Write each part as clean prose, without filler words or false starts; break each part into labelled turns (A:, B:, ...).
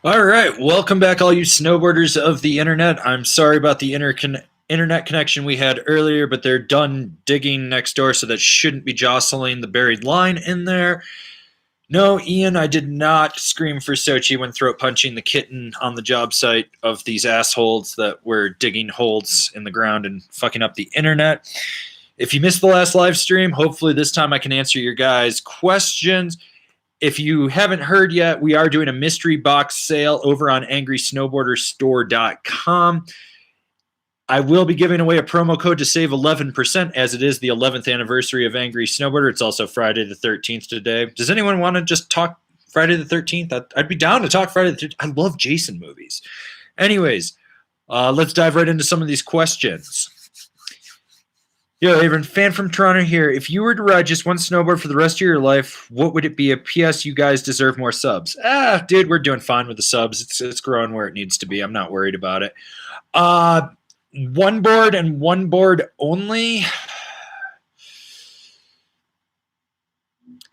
A: All right, welcome back, all you snowboarders of the internet. I'm sorry about the internet connection we had earlier, but they're done digging next door, so that shouldn't be jostling the buried line in there. No, Ian, I did not scream for Sochi when throat punching the kitten on the job site of these assholes that were digging holes in the ground and fucking up the internet. If you missed the last live stream, hopefully this time I can answer your guys' questions. If you haven't heard yet, we are doing a mystery box sale over on angrysnowboarderstore.com. I will be giving away a promo code to save 11% as it is the 11th anniversary of Angry Snowboarder. It's also Friday the 13th today. Does anyone want to just talk Friday the 13th? I'd be down to talk Friday the 13th. I love Jason movies. Anyways, let's dive right into some of these questions. Yo, Avon, fan from Toronto here. If you were to ride just one snowboard for the rest of your life, what would it be? A PS, you guys deserve more subs. Dude, we're doing fine with the subs. It's growing where it needs to be. I'm not worried about it. One board and one board only.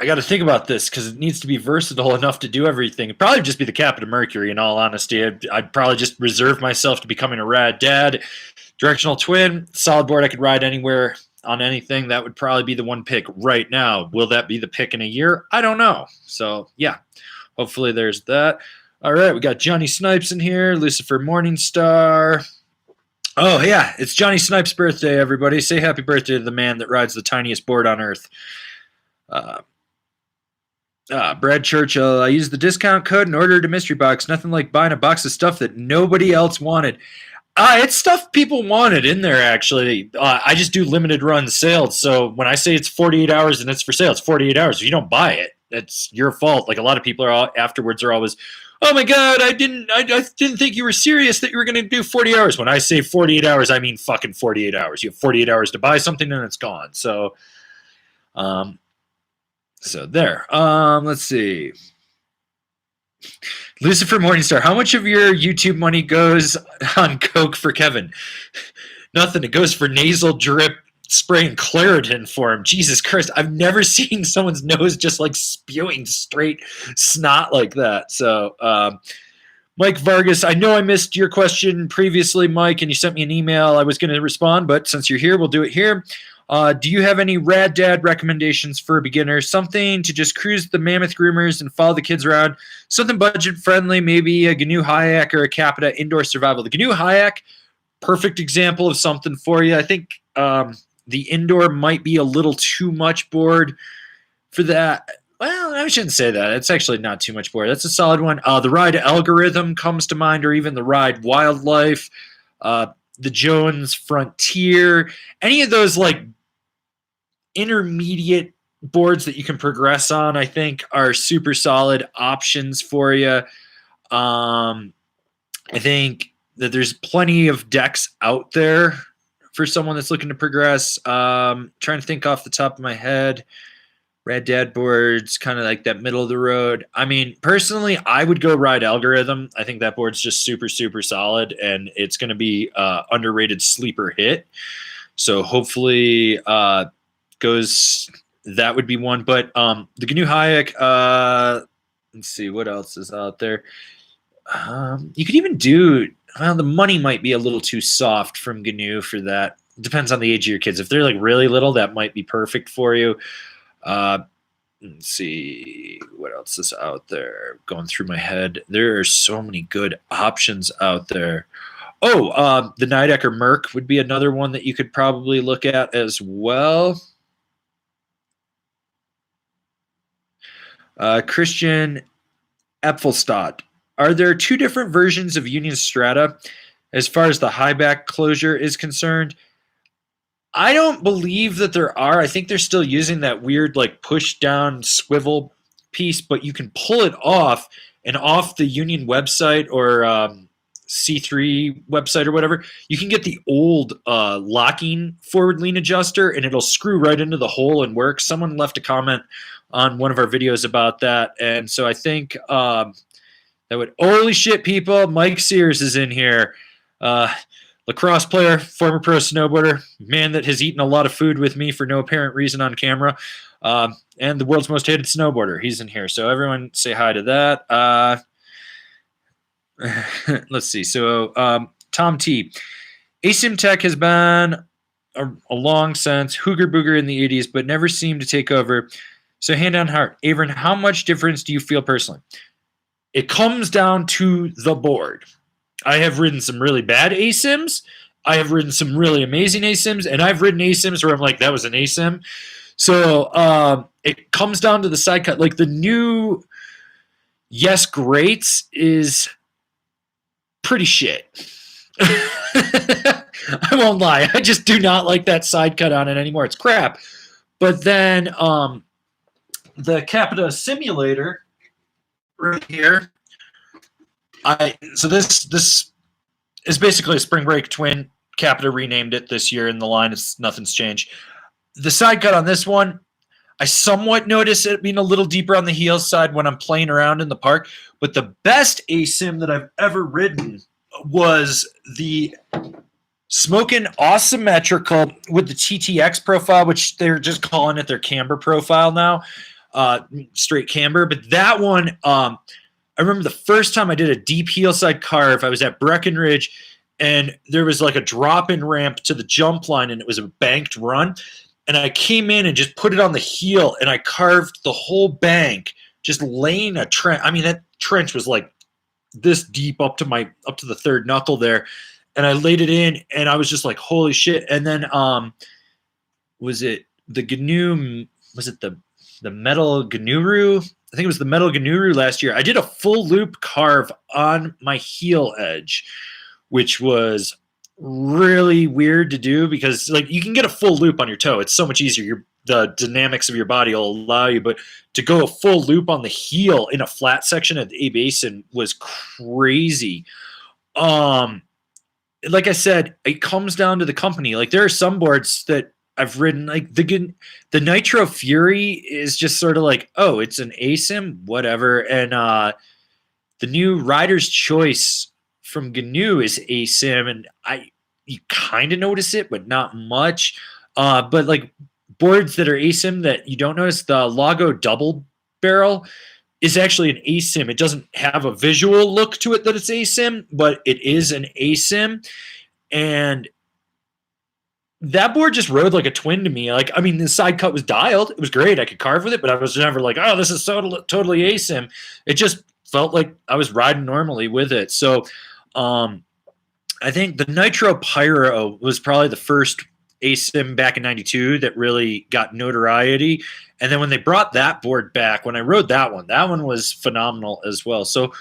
A: I got to think about this because it needs to be versatile enough to do everything. It'd probably just be the Capita Mercury, in all honesty. I'd probably just reserve myself to becoming a rad dad. Directional twin, solid board I could ride anywhere on anything. That would probably be the one pick right now. Will that be the pick in a year? I don't know. So, yeah, hopefully there's that. All right, we got Johnny Snipes in here, Lucifer Morningstar. Oh, yeah, it's Johnny Snipes' birthday, everybody. Say happy birthday to the man that rides the tiniest board on earth. Brad Churchill, I used the discount code and ordered a mystery box. Nothing like buying a box of stuff that nobody else wanted. It's stuff people wanted in there, actually. I just do limited run sales. So when I say it's 48 hours and it's for sale, it's 48 hours. If you don't buy it, that's your fault. Like, a lot of people afterwards are always, oh my God, I didn't think you were serious that you were going to do 40 hours. When I say 48 hours, I mean fucking 48 hours. You have 48 hours to buy something and it's gone. So there. Let's see. Lucifer Morningstar, how much of your YouTube money goes on Coke for Kevin? Nothing. It goes for nasal drip, spraying Claritin for him. Jesus Christ, I've never seen someone's nose just like spewing straight snot like that. So, Mike Vargas, I know I missed your question previously, Mike, and you sent me an email. I was going to respond, but since you're here, we'll do it here. Do you have any rad dad recommendations for a beginner? Something to just cruise the Mammoth Groomers and follow the kids around. Something budget friendly, maybe a GNU Hayek or a Capita Indoor Survival. The GNU Hayek, perfect example of something for you. I think the indoor might be a little too much board for that. Well, I shouldn't say that. It's actually not too much board. That's a solid one. The Ride Algorithm comes to mind, or even the Ride Wildlife, the Jones Frontier, any of those like intermediate boards that you can progress on, I think, are super solid options for you. I think that there's plenty of decks out there for someone that's looking to progress. Trying to think off the top of my head. Rad Dad boards, kind of like that middle of the road. I mean, personally, I would go Ride Algorithm. I think that board's just super, super solid, and it's going to be underrated sleeper hit. So hopefully that would be one. But the GNU Hayek, let's see, what else is out there? You could even do, well, the money might be a little too soft from GNU for that. Depends on the age of your kids. If they're like really little, that might be perfect for you. Let's see what else is out there. Going through my head, there are so many good options out there. Oh, the Nidecker Merc would be another one that you could probably look at as well. Christian Epfelstadt, are there two different versions of Union Strata as far as the high back closure is concerned? I don't believe that there are. I think they're still using that weird like push down swivel piece, but you can pull it off, and off the Union website or C3 website or whatever, you can get the old locking forward lean adjuster, and it'll screw right into the hole and work. Someone left a comment on one of our videos about that, and so I think that would, holy shit, people, Mike Sears is in here. Lacrosse player, former pro snowboarder, man that has eaten a lot of food with me for no apparent reason on camera, and the world's most hated snowboarder. He's in here. So everyone say hi to that. let's see. So Tom T. Asim Tech has been a long since Hooger Booger in the 80s, but never seemed to take over. So hand on heart, Avern, how much difference do you feel personally? It comes down to the board. I have ridden some really bad ASIMs. I have ridden some really amazing ASIMs, and I've ridden ASIMs where I'm like, that was an ASIM. So it comes down to the side cut. Like the new Yes Greats is pretty shit. I won't lie. I just do not like that side cut on it anymore. It's crap. But then the Capita Simulator right here. So this is basically a Spring Break twin. Capita renamed it this year in the line. Nothing's changed. The side cut on this one, I somewhat notice it being a little deeper on the heel side when I'm playing around in the park. But the best ASIM that I've ever ridden was the Smokin' Asymmetrical with the TTX profile, which they're just calling it their camber profile now, straight camber. But that one, I remember the first time I did a deep heel side carve, I was at Breckenridge, and there was like a drop-in ramp to the jump line, and it was a banked run. And I came in and just put it on the heel, and I carved the whole bank, just laying a trench. I mean, that trench was like this deep up to the third knuckle there. And I laid it in, and I was just like, holy shit. And then was it the GNU? Was it the Metal GNURU? I think it was the Metal GNURU last year. I did a full loop carve on my heel edge, which was really weird to do because like you can get a full loop on your toe. It's so much easier. The dynamics of your body will allow you, but to go a full loop on the heel in a flat section at the A basin was crazy. Like I said, it comes down to the company. Like there are some boards that I've ridden, like the Nitro Fury is just sort of like, oh, it's an ASIM, whatever. And the new Rider's Choice from GNU is ASIM, and you kind of notice it, but not much. But like boards that are ASIM that you don't notice, the Lago Double Barrel is actually an ASIM. It doesn't have a visual look to it that it's ASIM, but it is an ASIM. And that board just rode like a twin to me. Like, I mean, the side cut was dialed. It was great. I could carve with it, but I was never like, oh, this is totally ASIM. It just felt like I was riding normally with it. So I think the Nitro Pyro was probably the first ASIM back in 92 that really got notoriety. And then when they brought that board back, when I rode that one was phenomenal as well. So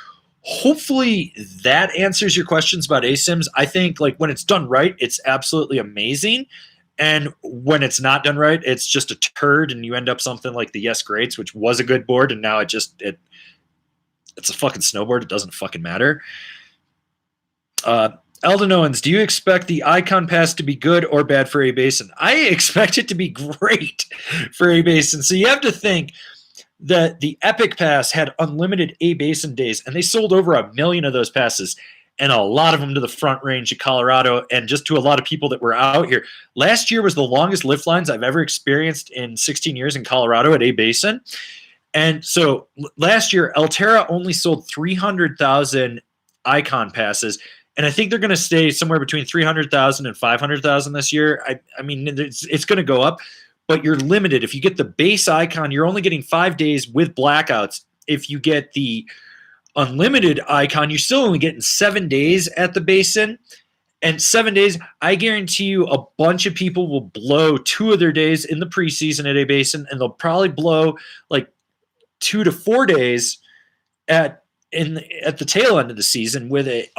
A: hopefully that answers your questions about ASIMs. I think like when it's done right, it's absolutely amazing. And when it's not done right, it's just a turd and you end up something like the Yes Greats, which was a good board. And now it's a fucking snowboard. It doesn't fucking matter. Eldon Owens, do you expect the Icon Pass to be good or bad for A Basin? I expect it to be great for A Basin. So you have to think that the Epic Pass had unlimited A Basin days, and they sold over 1 million of those passes, and a lot of them to the Front Range of Colorado, and just to a lot of people that were out here. Last year was the longest lift lines I've ever experienced in 16 years in Colorado at A Basin. And so last year, Alterra only sold 300,000 Icon passes, and I think they're going to stay somewhere between 300,000 and 500,000 this year. I mean, it's going to go up, but you're limited. If you get the base Icon, you're only getting 5 days with blackouts. If you get the unlimited Icon, you're still only getting 7 days at the Basin. And 7 days, I guarantee you a bunch of people will blow 2 of their days in the preseason at A Basin, and they'll probably blow like 2 to 4 days at the tail end of the season with it.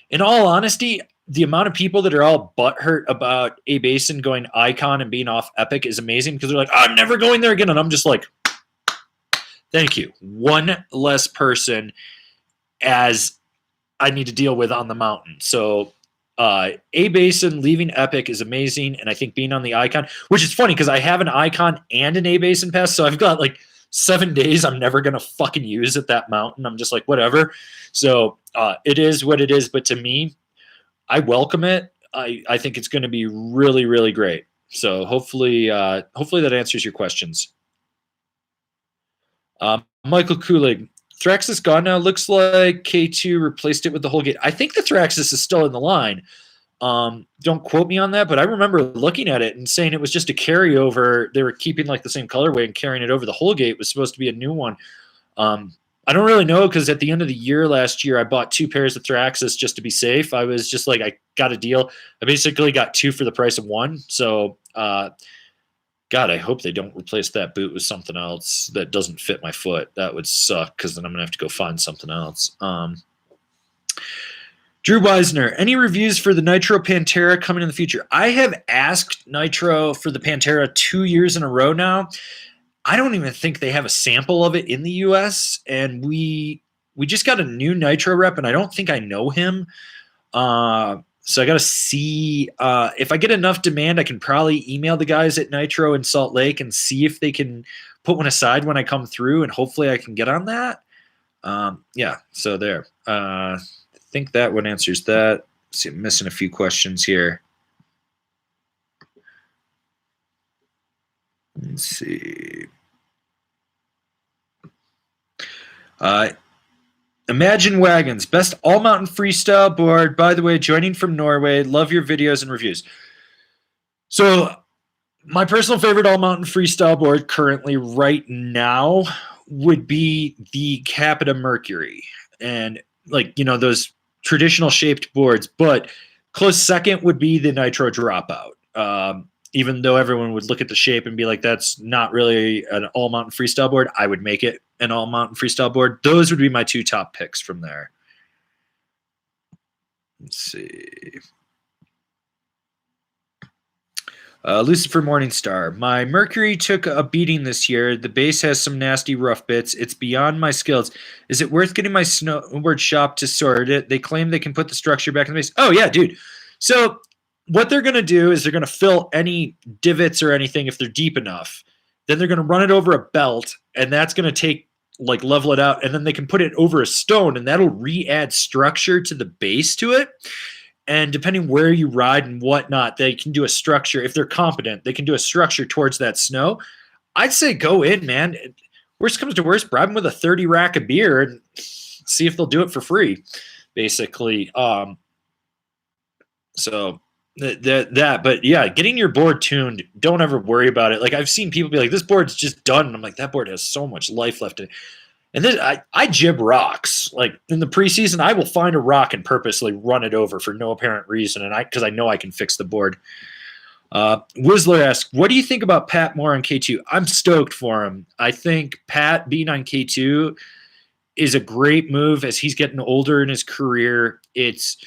A: In all honesty, the amount of people that are all butthurt about A Basin going Icon and being off Epic is amazing because they're like, I'm never going there again. And I'm just like, thank you. One less person as I need to deal with on the mountain. So A Basin leaving Epic is amazing. And I think being on the Icon, which is funny because I have an Icon and an A Basin pass. So I've got like 7 days I'm never going to fucking use at that mountain. I'm just like, whatever. So it is what it is. But to me, I welcome it. I think it's going to be really, really great. So hopefully that answers your questions. Michael Kulig, Thraxis gone now. Looks like K2 replaced it with the whole gate. I think the Thraxis is still in the line. Don't quote me on that, but I remember looking at it and saying it was just a carryover. They were keeping like the same colorway and carrying it over. The whole gate was supposed to be a new one. I don't really know because at the end of the year last year, I bought 2 pairs of Thraxis just to be safe. I was just like, I got a deal. I basically got 2 for the price of 1. So, God, I hope they don't replace that boot with something else that doesn't fit my foot. That would suck because then I'm going to have to go find something else. Drew Weisner, any reviews for the Nitro Pantera coming in the future? I have asked Nitro for the Pantera 2 years in a row now. I don't even think they have a sample of it in the U.S., and we just got a new Nitro rep, and I don't think I know him. So I got to see if I get enough demand, I can probably email the guys at Nitro in Salt Lake and see if they can put one aside when I come through, and hopefully I can get on that. Yeah, so there. I think that one answers that. Let's see, I'm missing a few questions here. Let's see. Imagine Wagons, best all-mountain freestyle board. By the way, joining from Norway. Love your videos and reviews. So my personal favorite all-mountain freestyle board currently right now would be the Capita Mercury. And like, you know, those traditional shaped boards. But close second would be the Nitro Dropout. Even though everyone would look at the shape and be like, that's not really an all-mountain freestyle board, I would make it an all-mountain freestyle board. Those would be my 2 top picks from there. Let's see. Lucifer Morningstar. My Mercury took a beating this year. The base has some nasty rough bits. It's beyond my skills. Is it worth getting my snowboard shop to sort it? They claim they can put the structure back in the base. Oh, yeah, dude. So what they're going to do is they're going to fill any divots or anything if they're deep enough. Then they're going to run it over a belt, and that's going to take, like, level it out. And then they can put it over a stone, and that'll re-add structure to the base to it. And depending where you ride and whatnot, they can do a structure. If they're competent, they can do a structure towards that snow. I'd say go in, man. Worst comes to worst, bribe them with a 30 rack of beer and see if they'll do it for free, basically. So that, but yeah, getting your board tuned, don't ever worry about it. Like, I've seen people be like, this board's just done. And I'm like, that board has so much life left in it. And then I jib rocks. Like, in the preseason, I will find a rock and purposely run it over for no apparent reason, and because I know I can fix the board. Whistler asks, what do you think about Pat Moore on K2? I'm stoked for him. I think Pat being on K2 is a great move as he's getting older in his career. He's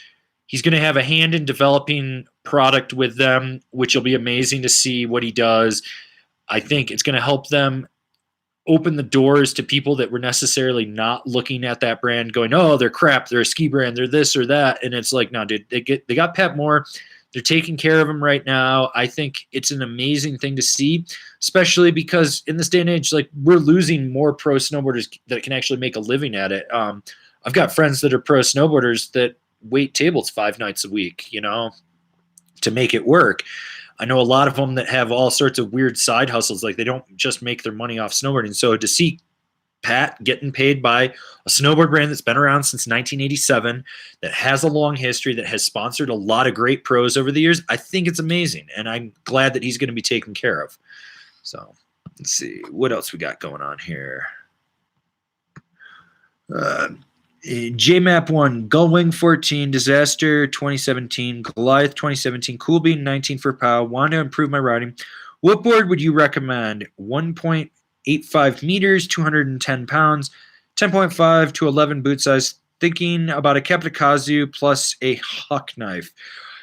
A: going to have a hand in developing product with them, which will be amazing to see what he does. I think it's going to help them open the doors to people that were necessarily not looking at that brand going, oh, they're crap, they're a ski brand, they're this or that. And it's like, no, dude, they got Pat Moore. They're taking care of him right now. I think it's an amazing thing to see, especially because in this day and age, like, we're losing more pro snowboarders that can actually make a living at it. I've got friends that are pro snowboarders that wait tables 5 nights a week, you know, to make it work. I know a lot of them that have all sorts of weird side hustles. Like, they don't just make their money off snowboarding. So to see Pat getting paid by a snowboard brand that's been around since 1987, that has a long history, that has sponsored a lot of great pros over the years, I think it's amazing. And I'm glad that he's going to be taken care of. So let's see what else we got going on here. JMap1, Gullwing 14, Disaster 2017, Goliath 2017, Cool Bean 19 for POW. Want to improve my riding. What board would you recommend? 1.85 meters, 210 pounds, 10.5 to 11 boot size. Thinking about a Capita Kazu plus a Huck knife.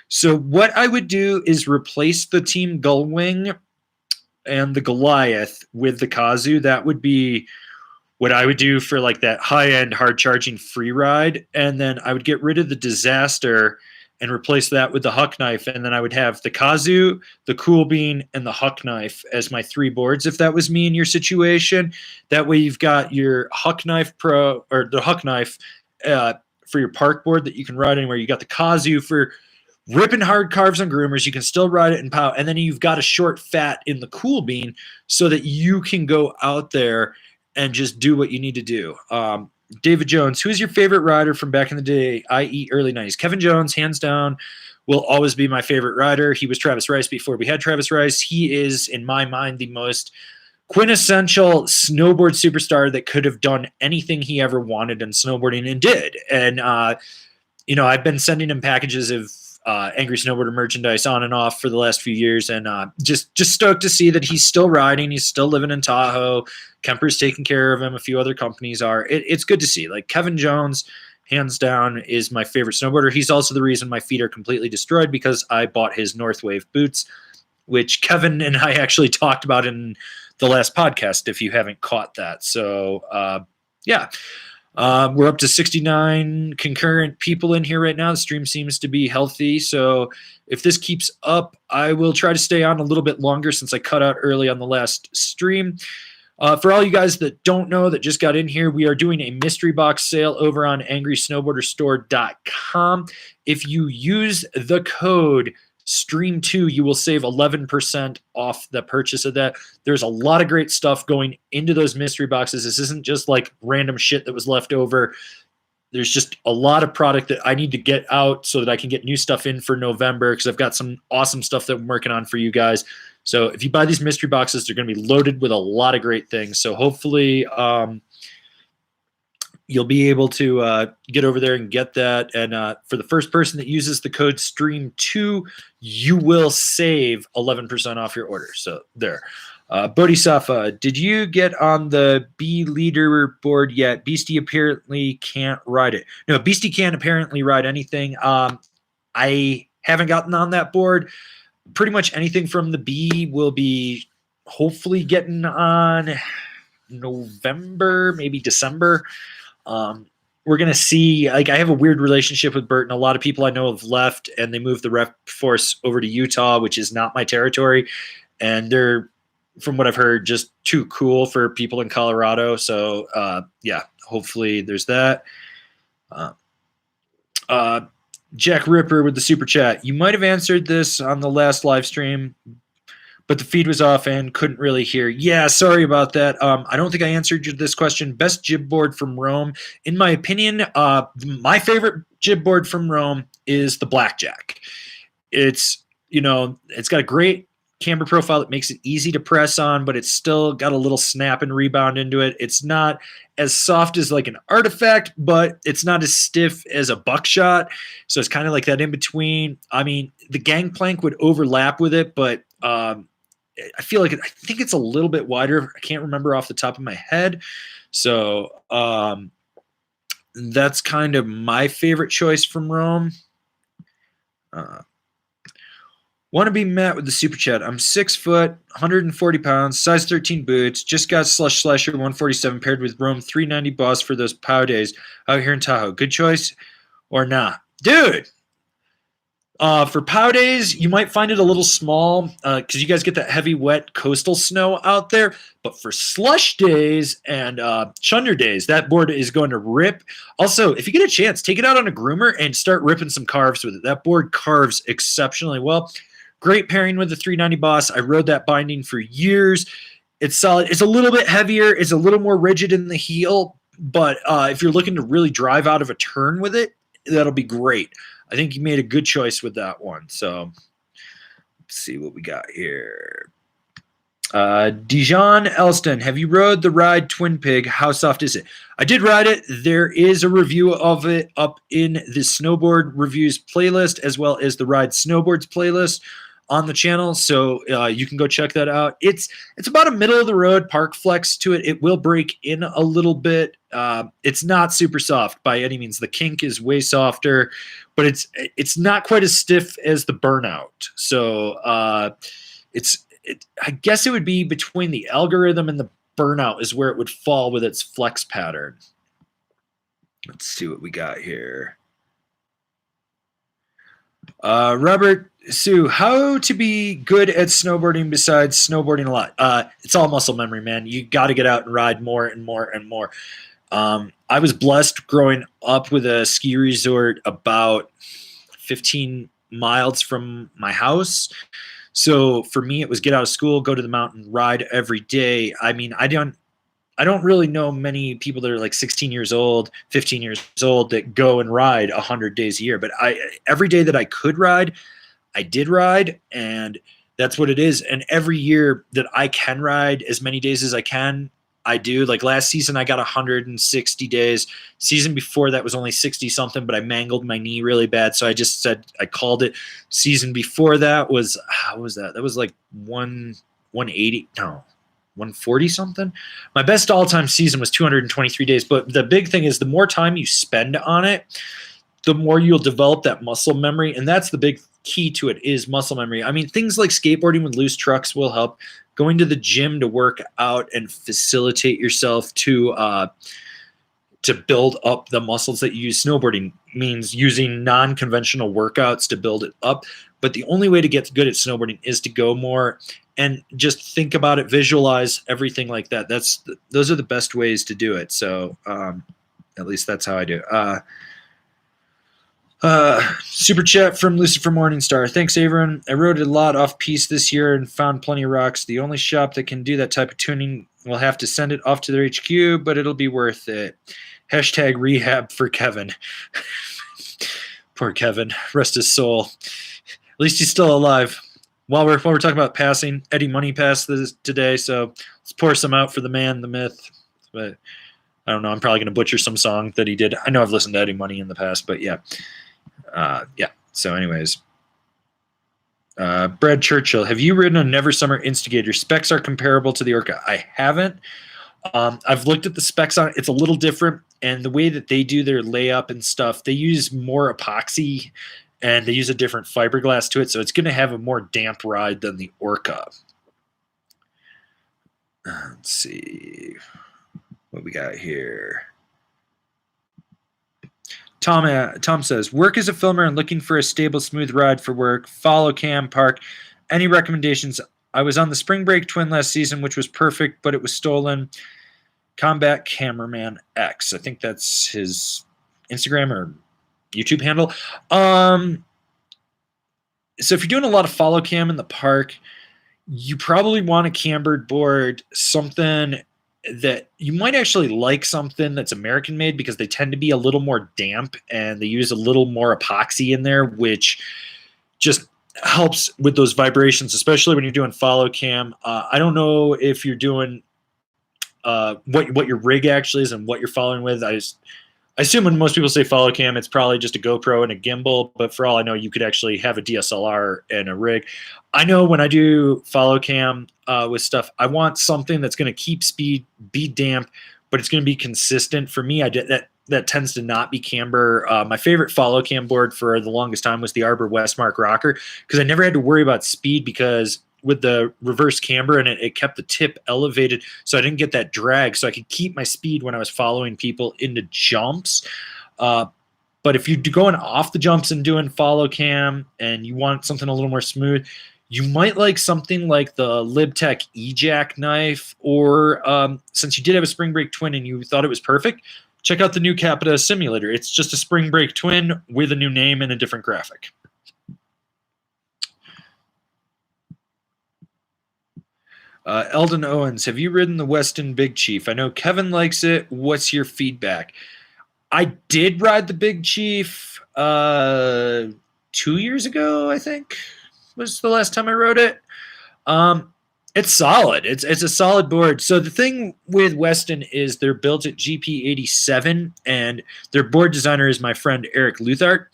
A: So what I would do is replace the Team Gullwing and the Goliath with the Kazu. That would be what I would do for like that high-end hard-charging free ride. And then I would get rid of the Disaster and replace that with the Huck knife. And then I would have the Kazu, the Cool Bean, and the Huck knife as my 3 boards if that was me in your situation. That way you've got your Huck knife Pro, or the Huck knife for your park board that you can ride anywhere. You got the Kazu for ripping hard carves on groomers. You can still ride it in POW. And then you've got a short fat in the Cool Bean so that you can go out there and just do what you need to do. David Jones, who is your favorite rider from back in the day, i.e. early 90s? Kevin Jones, hands down, will always be my favorite rider. He was Travis Rice before we had Travis Rice. He is, in my mind, the most quintessential snowboard superstar that could have done anything he ever wanted in snowboarding and did. And, I've been sending him packages of Angry Snowboarder merchandise on and off for the last few years, and just stoked to see that he's still riding. He's still living in Tahoe. Kemper's taking care of him. A few other companies are. It's good to see. Like Kevin Jones, hands down, is my favorite snowboarder. He's also the reason my feet are completely destroyed because I bought his Northwave boots, which Kevin and I actually talked about in the last podcast, if you haven't caught that. So, yeah. We're up to 69 concurrent people in here right now. The stream seems to be healthy. So if this keeps up, I will try to stay on a little bit longer since I cut out early on the last stream. For all you guys that don't know, that just got in here, we are doing a mystery box sale over on angrysnowboarderstore.com. If you use the code STREAM2, you will save 11% off the purchase of that. There's a lot of great stuff going into those mystery boxes. This isn't just like random shit that was left over. There's just a lot of product that I need to get out so that I can get new stuff in for November, because I've got some awesome stuff that I'm working on for you guys. So if you buy these mystery boxes, they're going to be loaded with a lot of great things. So hopefully you'll be able to get over there and get that. And for the first person that uses the code STREAM2, you will save 11% off your order. So there. Bodhisattva, did you get on the B leaderboard yet? Beastie apparently can't ride it. No, Beastie can't apparently ride anything. I haven't gotten on that board. Pretty much anything from the B will be hopefully getting on November, maybe December. We're going to see, like, I have a weird relationship with Burton. A lot of people I know have left and they moved the rep force over to Utah, which is not my territory. And they're, from what I've heard, just too cool for people in Colorado. So, yeah, hopefully there's that. Jack Ripper with the super chat. You might have answered this on the last live stream, but the feed was off and couldn't really hear. Yeah, sorry about that. I don't think I answered this question. Best jib board from Rome. In my opinion, my favorite jib board from Rome is the Blackjack. It's got a great camber profile that makes it easy to press on, but it's still got a little snap and rebound into it. It's not as soft as like an Artifact, but it's not as stiff as a Buckshot. So it's kind of like that in between. I mean, the Gangplank would overlap with it, but I think it's a little bit wider. I can't remember off the top of my head. So that's kind of my favorite choice from Rome. Want to be met with the super chat. I'm 6 foot, 140 pounds, size 13 boots. Just got Slasher 147 paired with Rome 390 Boss for those POW days out here in Tahoe. Good choice or not? Dude, for POW days, you might find it a little small because you guys get that heavy, wet coastal snow out there. But for slush days and chunder days, that board is going to rip. Also, if you get a chance, take it out on a groomer and start ripping some carves with it. That board carves exceptionally well. Great pairing with the 390 Boss. I rode that binding for years. It's solid. It's a little bit heavier. It's a little more rigid in the heel. But if you're looking to really drive out of a turn with it, that'll be great. I think you made a good choice with that one. So let's see what we got here. Dijon Elston, have you rode the ride Twin Pig? How soft is it? I did ride it. There is a review of it up in the Snowboard Reviews playlist, as well as the Ride Snowboards playlist on the channel, so you can go check that out. It's about a middle of the road park flex to it. It will break in a little bit. It's not super soft by any means. The kink is way softer, but it's not quite as stiff as the Burnout. So I guess it would be between the Algorithm and the Burnout is where it would fall with its flex pattern. Let's see what we got here. Robert Sue, how to be good at snowboarding besides snowboarding a lot? It's all muscle memory, man. You got to get out and ride more and more and more. I was blessed growing up with a ski resort about 15 miles from my house. So for me, it was get out of school, go to the mountain, ride every day. I mean, I I don't really know many people that are like 16 years old, 15 years old that go and ride 100 days a year. But every day that I could ride, I did ride, and that's what it is. And every year that I can ride as many days as I can, I do. Like last season, I got 160 days. Season before that was only 60 something, but I mangled my knee really bad. So I just said, I called it. Season before that was, how was that? That was like 180, no, 140 something. My best all time season was 223 days. But the big thing is the more time you spend on it, the more you'll develop that muscle memory. And that's the big key to it, is muscle memory. I mean, things like skateboarding with loose trucks will help. Going to the gym to work out and facilitate yourself to build up the muscles that you use. Snowboarding means using non-conventional workouts to build it up. But the only way to get good at snowboarding is to go more and just think about it, visualize everything like that. Those are the best ways to do it. So at least that's how I do. Super chat from Lucifer Morningstar. Thanks, Averin. I rode a lot off piste this year and found plenty of rocks. The only shop that can do that type of tuning will have to send it off to their HQ, but it'll be worth it. Hashtag rehab for Kevin. Poor Kevin. Rest his soul. At least he's still alive. While we're talking about passing, Eddie Money passed this today, so let's pour some out for the man, the myth. But I don't know. I'm probably going to butcher some song that he did. I know I've listened to Eddie Money in the past, but yeah. So anyways, Brad Churchill, have you ridden a Never Summer Instigator? Specs are comparable to the Orca. I haven't. I've looked at the specs on it. It's a little different, and the way that they do their layup and stuff, they use more epoxy and they use a different fiberglass to it, so it's going to have a more damp ride than the Orca. Let's see what we got here. Tom says, work as a filmer and looking for a stable, smooth ride for work. Follow cam, park. Any recommendations? I was on the Spring Break Twin last season, which was perfect, but it was stolen. Combat Cameraman X. I think that's his Instagram or YouTube handle. So if you're doing a lot of follow cam in the park, you probably want a cambered board, something that you might actually like, something that's American made, because they tend to be a little more damp and they use a little more epoxy in there, which just helps with those vibrations, especially when you're doing follow cam. I don't know if you're doing what your rig actually is and what you're following with. I assume when most people say follow cam, it's probably just a GoPro and a gimbal, but for all I know, you could actually have a DSLR and a rig. I know when I do follow cam with stuff, I want something that's going to keep speed, be damp, but it's going to be consistent. For me, that tends to not be camber. My favorite follow cam board for the longest time was the Arbor Westmark rocker, because I never had to worry about speed, because with the reverse camber in it, it kept the tip elevated, so I didn't get that drag, so I could keep my speed when I was following people into jumps. But if you're going off the jumps and doing follow cam and you want something a little more smooth, you might like something like the LibTech E-Jack knife, or since you did have a Spring Break Twin and you thought it was perfect, check out the new Capita Simulator. It's just a Spring Break Twin with a new name and a different graphic. Eldon Owens, have you ridden the Weston Big Chief? I know Kevin likes it. What's your feedback? I did ride the Big Chief 2 years ago, I think, was the last time I rode it. It's solid. It's a solid board. So the thing with Weston is they're built at GP87, and their board designer is my friend Eric Luthart,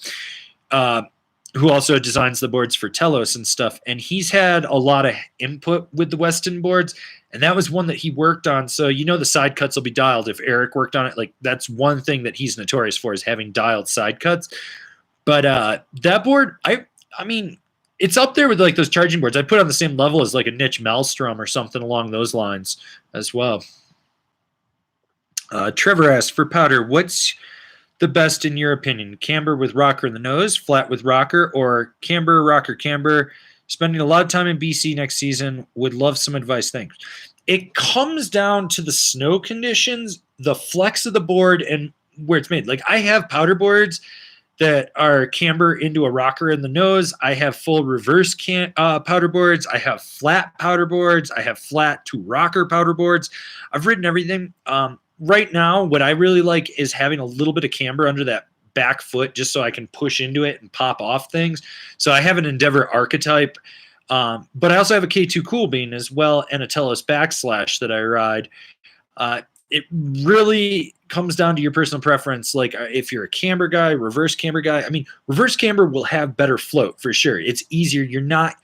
A: who also designs the boards for Telos and stuff. And he's had a lot of input with the Weston boards, and that was one that he worked on. So the side cuts will be dialed if Eric worked on it. Like, that's one thing that he's notorious for, is having dialed side cuts. But that board, I mean, it's up there with like those charging boards. I put it on the same level as like a niche Maelstrom or something along those lines as well. Trevor asks, for powder, what's the best in your opinion? Camber with rocker in the nose, flat with rocker, or camber, rocker, camber? Spending a lot of time in BC next season. Would love some advice. Thanks. It comes down to the snow conditions, the flex of the board, and where it's made. Like, I have powder boards that are camber into a rocker in the nose. I have full reverse powder boards. I have flat powder boards. I have flat to rocker powder boards. I've ridden everything. Right now, what I really like is having a little bit of camber under that back foot just so I can push into it and pop off things. So I have an Endeavor Archetype, but I also have a K2 Cool Bean as well and a Telos Backslash that I ride. It really comes down to your personal preference. Like if you're a camber guy, reverse camber guy, I mean, reverse camber will have better float for sure. It's easier. You're not,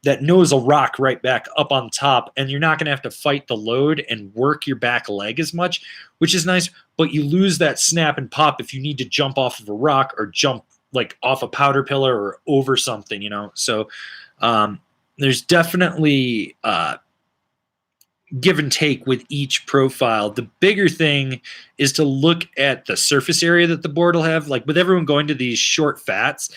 A: that nose will rock right back up on top, and you're not going to have to fight the load and work your back leg as much, which is nice, but you lose that snap and pop if you need to jump off of a rock or jump like off a powder pillar or over something, you know? So there's definitely give and take with each profile. The bigger thing is to look at the surface area that the board will have. Like with everyone going to these short fats,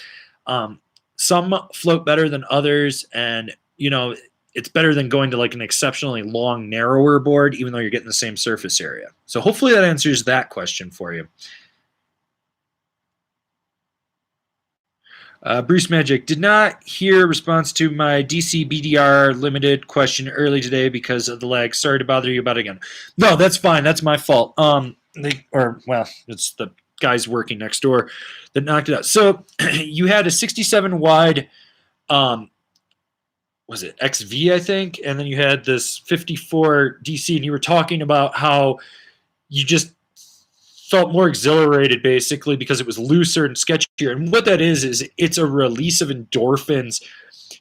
A: some float better than others, and you know it's better than going to like an exceptionally long, narrower board, even though you're getting the same surface area. So hopefully that answers that question for you. Bruce Magic, did not hear response to my DC BDR limited question early today because of the lag. Sorry to bother you about it again. No, that's fine. That's my fault. It's the guys working next door that knocked it out. So you had a 67 wide, was it XV, I think? And then you had this 54 DC, and you were talking about how you just felt more exhilarated basically because it was looser and sketchier. And what that is it's a release of endorphins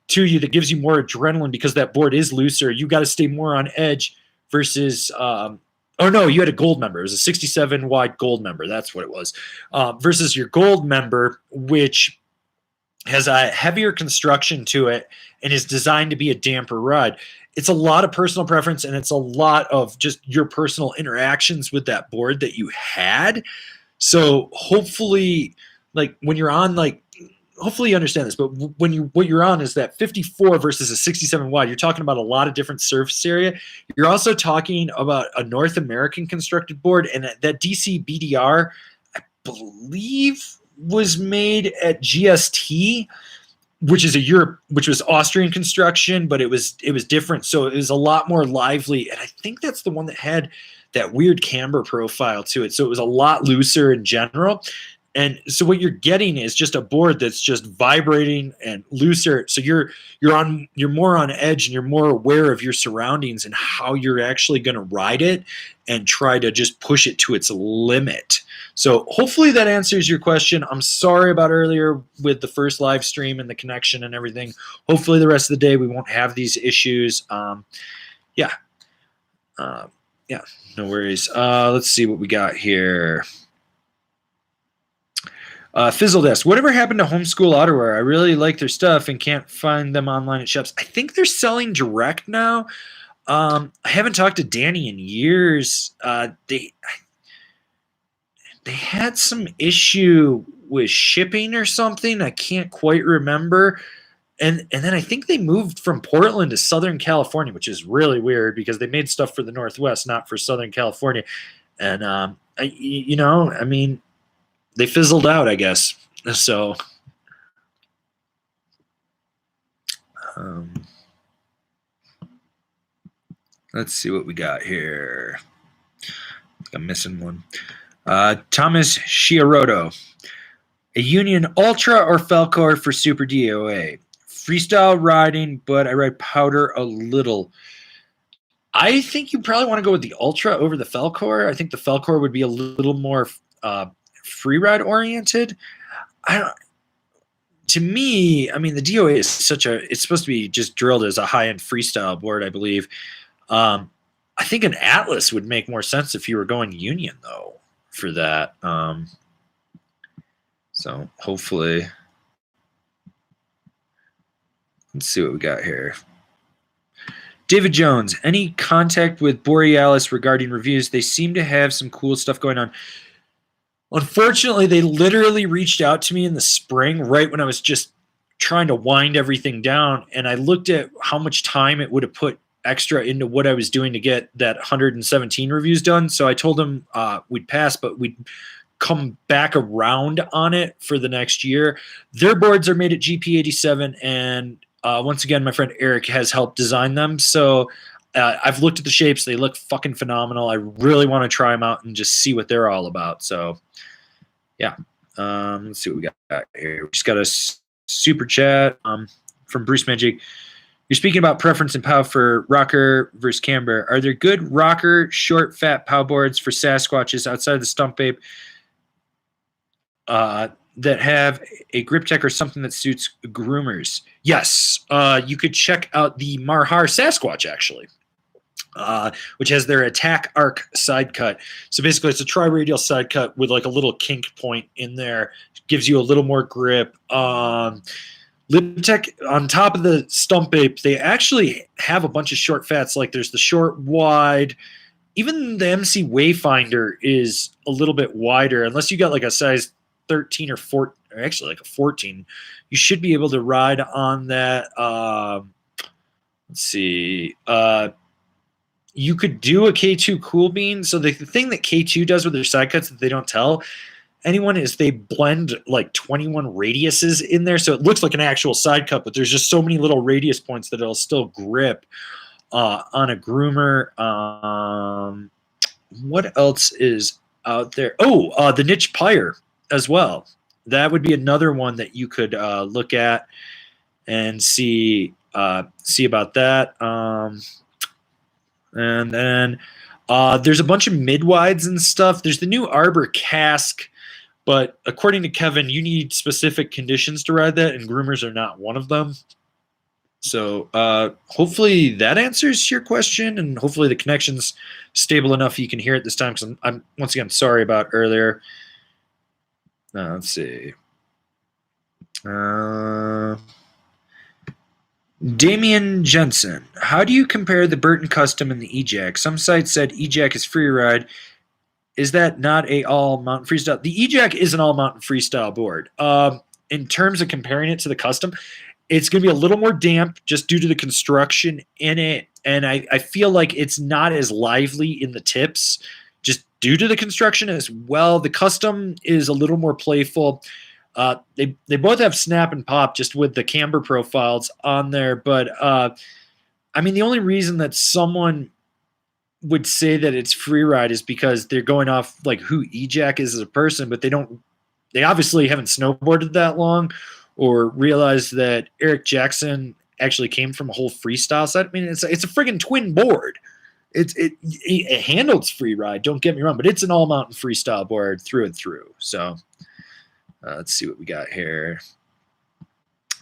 A: to you that gives you more adrenaline because that board is looser. You got to stay more on edge versus you had a gold member. It was a 67 wide gold member. That's what it was. Versus your gold member, which has a heavier construction to it and is designed to be a damper ride. It's a lot of personal preference, and it's a lot of just your personal interactions with that board that you had. So hopefully, like when you're on, like, hopefully you understand this, but what you're on is that 54 versus a 67 wide. You're talking about a lot of different surface area. You're also talking about a North American constructed board, and that DC BDR, I believe, was made at GST, which was Austrian construction, but it was different. So it was a lot more lively. And I think that's the one that had that weird camber profile to it. So it was a lot looser in general. And so what you're getting is just a board that's just vibrating and looser. So you're more on edge, and you're more aware of your surroundings and how you're actually going to ride it and try to just push it to its limit. So hopefully that answers your question. I'm sorry about earlier with the first live stream and the connection and everything. Hopefully the rest of the day we won't have these issues. No worries. Let's see what we got here. Fizzledesk, whatever happened to Homeschool Outerwear? I really like their stuff and can't find them online at shops. I think they're selling direct now. I haven't talked to Danny in years. They had some issue with shipping or something. I can't quite remember. And then I think they moved from Portland to Southern California, which is really weird because they made stuff for the Northwest, not for Southern California. And, they fizzled out, I guess. So, let's see what we got here. I'm missing one. Thomas Chiaroto. A Union Ultra or Falcor for Super DOA? Freestyle riding, but I ride powder a little. I think you probably want to go with the Ultra over the Falcor. I think the Falcor would be a little more free ride oriented. To me, I mean, the DOA is it's supposed to be just drilled as a high-end freestyle board, I believe. I think an Atlas would make more sense if you were going Union, though, for that. So hopefully, let's see what we got here. David Jones, any contact with Borealis regarding reviews? They seem to have some cool stuff going on. Unfortunately, they literally reached out to me in the spring, right when I was just trying to wind everything down, and I looked at how much time it would have put extra into what I was doing to get that 117 reviews done. So I told them we'd pass, but we'd come back around on it for the next year. Their boards are made at GP87, and once again, my friend Eric has helped design them. So I've looked at the shapes; they look fucking phenomenal. I really want to try them out and just see what they're all about. So, yeah, let's see what we got here. We just got a super chat from Bruce Magic. You're speaking about preference and POW for rocker versus camber. Are there good rocker, short, fat POW boards for Sasquatches outside the stump ape that have a grip tech or something that suits groomers? Yes. You could check out the Marhar Sasquatch, actually, which has their attack arc side cut. So basically, it's a tri-radial side cut with like a little kink point in there. Gives you a little more grip. Libtech, on top of the stump ape, they actually have a bunch of short fats. Like there's the short, wide. Even the MC Wayfinder is a little bit wider. Unless you got like a size 13 or 14, or actually like a 14, you should be able to ride on that. Let's see. You could do a K2 Cool Bean. So the thing that K2 does with their side cuts that they don't tell anyone is they blend like 21 radiuses in there, so it looks like an actual side cut, but there's just so many little radius points that it'll still grip on a groomer. What else is out there? The niche pyre as well. That would be another one that you could look at and see about that. And then there's a bunch of mid-wides and stuff. There's the new Arbor cask. But according to Kevin, you need specific conditions to ride that, and groomers are not one of them. So hopefully that answers your question, and hopefully the connection's stable enough you can hear it this time, because I'm once again sorry about earlier. Let's see. Damian Jensen, how do you compare the Burton Custom and the EJack? Some sites said EJack is free ride. Is that not a all mountain freestyle? The EJack is an all mountain freestyle board. In terms of comparing it to the custom, it's going to be a little more damp just due to the construction in it. And I feel like it's not as lively in the tips just due to the construction as well. The custom is a little more playful. They both have snap and pop just with the camber profiles on there. But I mean, the only reason that someone would say that it's free ride is because they're going off like who EJack is as a person, but they obviously haven't snowboarded that long or realized that Eric Jackson actually came from a whole freestyle side. I mean, it's a friggin' twin board. It handles free ride, don't get me wrong, but it's an all mountain freestyle board through and through. So let's see what we got here.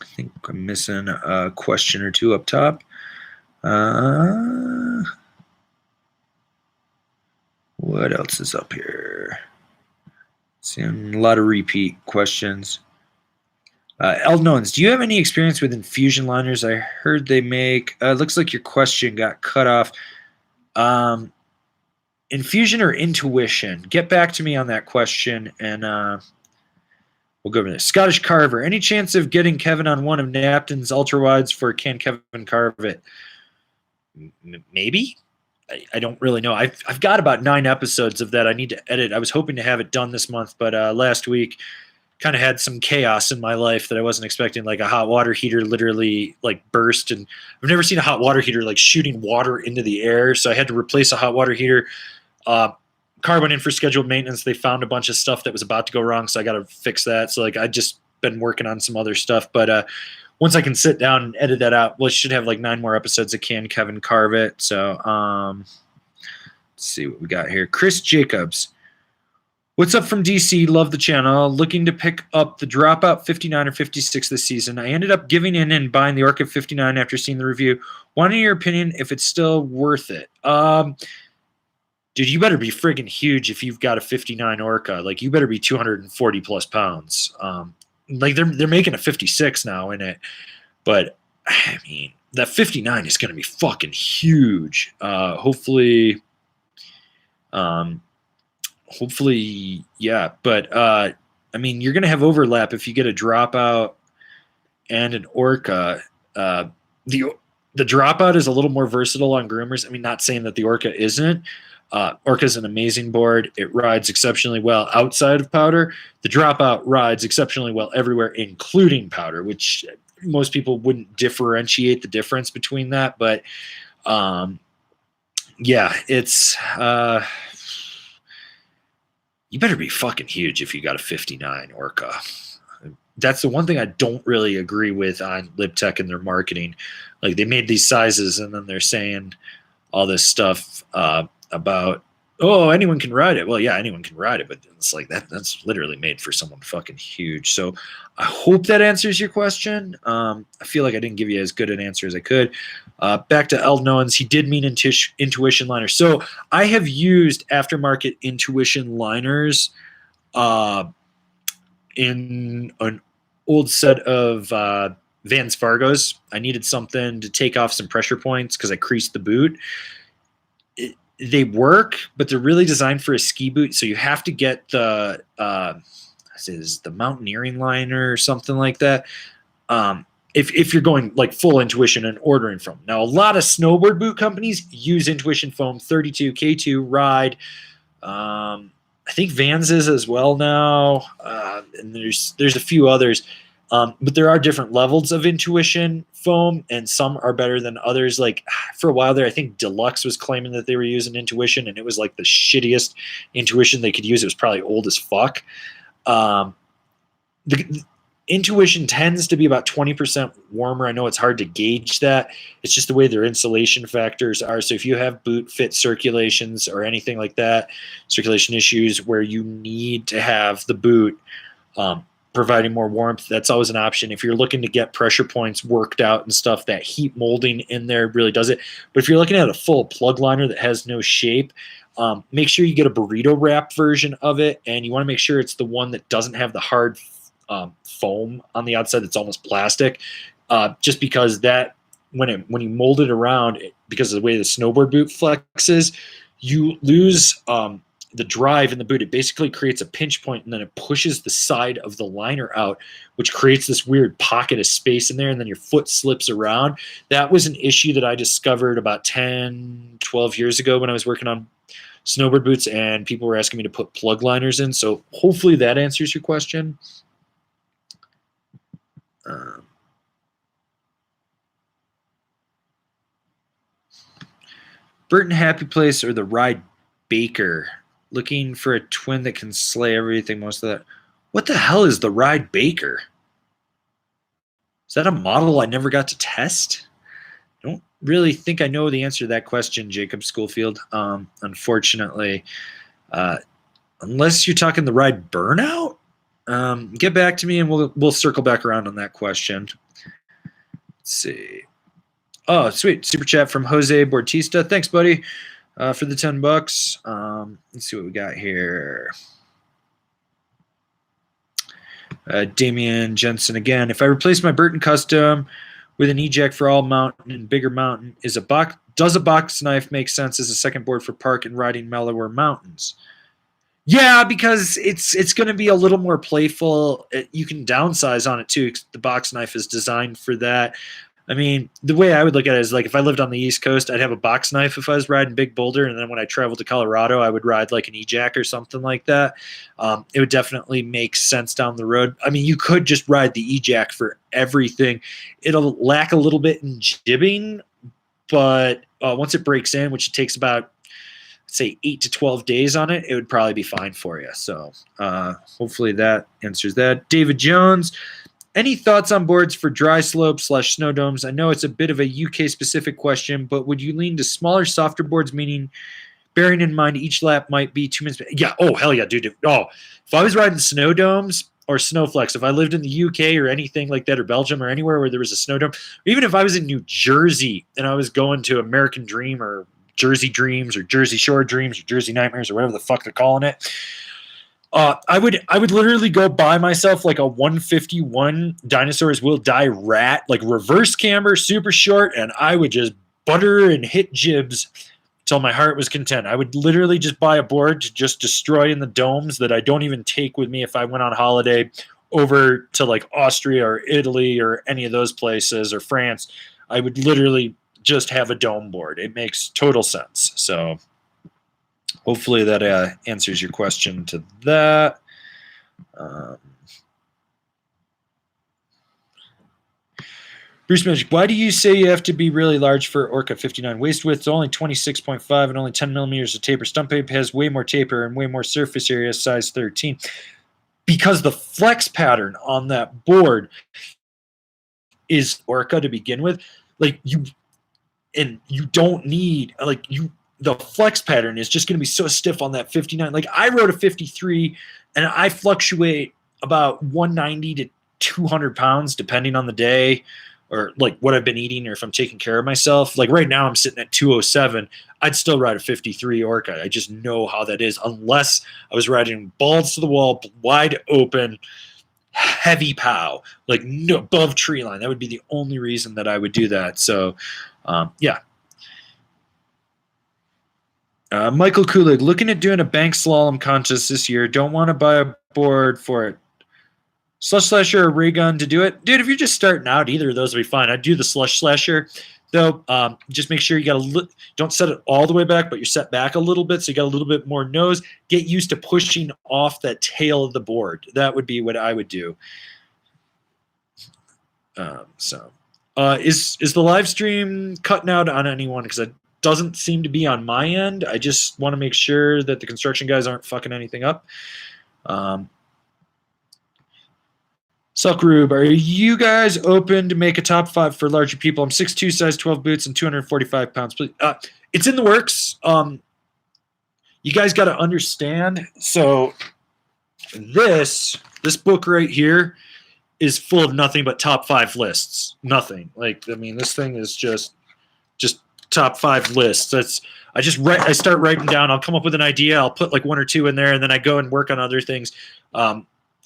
A: I think I'm missing a question or two up top. What else is up here? Seeing a lot of repeat questions. Eldon's, do you have any experience with infusion liners? I heard they make. Looks like your question got cut off. Infusion or intuition? Get back to me on that question, and we'll go over this. Scottish Carver, any chance of getting Kevin on one of Napton's ultra wides for Can Kevin carve it? Maybe. I don't really know. I've got about 9 episodes of that I need to edit. I was hoping to have it done this month, but last week kind of had some chaos in my life that I wasn't expecting. Like a hot water heater literally like burst, and I've never seen a hot water heater like shooting water into the air. So I had to replace a hot water heater. Car went in for scheduled maintenance. They found a bunch of stuff that was about to go wrong, so I got to fix that. So like I just been working on some other stuff, but once I can sit down and edit that out, we should have like 9 more episodes of Can Kevin Carve It. So let's see what we got here. Chris Jacobs. What's up from DC? Love the channel. Looking to pick up the Dropout 59 or 56 this season. I ended up giving in and buying the Orca 59 after seeing the review. Wanting your opinion if it's still worth it. Dude, you better be friggin' huge if you've got a 59 Orca. Like, you better be 240 plus pounds. Like they're making a 56 now in it, but I mean that 59 is going to be fucking huge. Hopefully, yeah. But I mean, you're going to have overlap if you get a Dropout and an Orca. The Dropout is a little more versatile on groomers. I mean, not saying that the Orca isn't, Orca's an amazing board. It rides exceptionally well outside of powder. The Dropout rides exceptionally well everywhere, including powder, which most people wouldn't differentiate the difference between that. But yeah, it's you better be fucking huge if you got a 59 Orca. That's the one thing I don't really agree with on LibTech and their marketing. Like, they made these sizes and then they're saying all this stuff about, oh, anyone can ride it. Well, yeah, anyone can ride it, but it's like that's literally made for someone fucking huge. So I hope that answers your question. I feel like I didn't give you as good an answer as I could. Back to Eldnoans, he did mean Intuition liners. So I have used aftermarket Intuition liners in an old set of Vans Fargos. I needed something to take off some pressure points because I creased the boot. They work, but they're really designed for a ski boot. So you have to get the mountaineering liner or something like that. If you're going like full Intuition and ordering from. Now, a lot of snowboard boot companies use Intuition foam 32, K2, Ride. I think Vans is as well now. And there's a few others. But there are different levels of Intuition foam, and some are better than others. Like, for a while there, I think Deluxe was claiming that they were using Intuition, and it was like the shittiest Intuition they could use. It was probably old as fuck. The Intuition tends to be about 20% warmer. I know it's hard to gauge that. It's just the way their insulation factors are. So if you have boot fit circulations or anything like that, circulation issues where you need to have the boot providing more warmth, that's always an option. If you're looking to get pressure points worked out and stuff, that heat molding in there really does it. But if you're looking at a full plug liner that has no shape, make sure you get a burrito wrap version of it, and you want to make sure it's the one that doesn't have the hard foam on the outside that's almost plastic, just because that when you mold it around, because of the way the snowboard boot flexes, you lose the drive in the boot. It basically creates a pinch point, and then it pushes the side of the liner out, which creates this weird pocket of space in there, and then your foot slips around. That was an issue that I discovered about 10, 12 years ago when I was working on snowboard boots, and people were asking me to put plug liners in. So hopefully that answers your question. Burton Happy Place or the Ride Baker? Looking for a twin that can slay everything, most of that. What the hell is the Ride Baker? Is that a model I never got to test? I don't really think I know the answer to that question, Jacob Schoolfield. Unfortunately, unless you're talking the Ride Burnout, get back to me and we'll circle back around on that question. Let's see. Oh, sweet. Super chat from Jose Bautista. Thanks, buddy, for the $10. Let's see what we got here. Damian Jensen again. If I replace my Burton Custom with an E-Jack for all mountain and bigger mountain, does a box knife make sense as a second board for park and riding mellower mountains? Yeah, because it's going to be a little more playful. You can downsize on it too. The box knife is designed for that. I mean, the way I would look at it is like if I lived on the East Coast, I'd have a box knife if I was riding Big Boulder, and then when I traveled to Colorado, I would ride like an E-Jack or something like that. It would definitely make sense down the road. I mean, you could just ride the E-Jack for everything. It'll lack a little bit in jibbing, but once it breaks in, which it takes about, say, 8 to 12 days on it, it would probably be fine for you. So hopefully that answers that. David Jones. Any thoughts on boards for dry slopes / snow domes? I know it's a bit of a UK specific question, but would you lean to smaller, softer boards, meaning bearing in mind each lap might be 2 minutes? Yeah. Oh, hell yeah, dude. Oh, if I was riding snow domes or Snowflex, if I lived in the UK or anything like that, or Belgium or anywhere where there was a snow dome, or even if I was in New Jersey and I was going to American Dream or Jersey Dreams or Jersey Shore Dreams or Jersey Nightmares or whatever the fuck they're calling it, I would literally go buy myself like a 151 Dinosaurs Will Die Rat, like reverse camber, super short, and I would just butter and hit jibs till my heart was content. I would literally just buy a board to just destroy in the domes that I don't even take with me if I went on holiday over to like Austria or Italy or any of those places or France. I would literally just have a dome board. It makes total sense. So hopefully that answers your question to that. Bruce Magic, why do you say you have to be really large for Orca 59? Waist width is only 26.5 and only 10 millimeters of taper. Stump Ape has way more taper and way more surface area, size 13. Because the flex pattern on that board is Orca to begin with. Like you don't need the flex pattern is just going to be so stiff on that 59. Like I rode a 53 and I fluctuate about 190 to 200 pounds depending on the day or like what I've been eating or if I'm taking care of myself. Like right now I'm sitting at 207. I'd still ride a 53 Orca. I just know how that is unless I was riding balls to the wall, wide open, heavy pow, like no, above tree line. That would be the only reason that I would do that. So, yeah. Michael Kulig, looking at doing a bank slalom contest this year. Don't want to buy a board for it. Slush Slasher or ray gun to do it? Dude, if you're just starting out, either of those would be fine. I'd do the Slush Slasher, though. Just make sure you got don't set it all the way back, but you're set back a little bit so you got a little bit more nose. Get used to pushing off that tail of the board. That would be what I would do. Is the live stream cutting out on anyone? Because it doesn't seem to be on my end. I just want to make sure that the construction guys aren't fucking anything up. Suckrube, are you guys open to make a top 5 for larger people? I'm 6'2", size 12 boots, and 245 pounds. Please. It's in the works. You guys got to understand. So this book right here is full of nothing but top 5 lists. Nothing. Like, I mean, this thing is just top 5 lists. I start writing down. I'll come up with an idea. I'll put like 1 or 2 in there, and then I go and work on other things.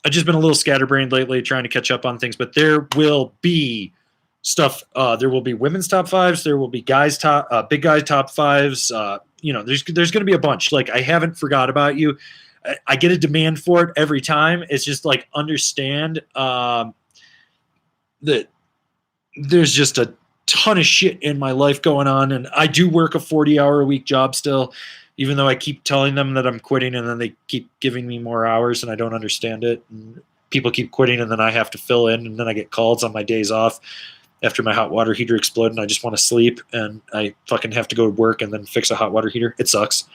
A: I've just been a little scatterbrained lately trying to catch up on things, but there will be stuff. There will be women's top 5s. There will be guys big guys top 5s. There's going to be a bunch. Like I haven't forgot about you. I get a demand for it every time. It's just like understand that there's just a ton of shit in my life going on, and I do work a 40-hour-a-week job still. Even though I keep telling them that I'm quitting and then they keep giving me more hours and I don't understand it. And people keep quitting and then I have to fill in and then I get calls on my days off after my hot water heater exploded and I just want to sleep and I fucking have to go to work and then fix a hot water heater. It sucks.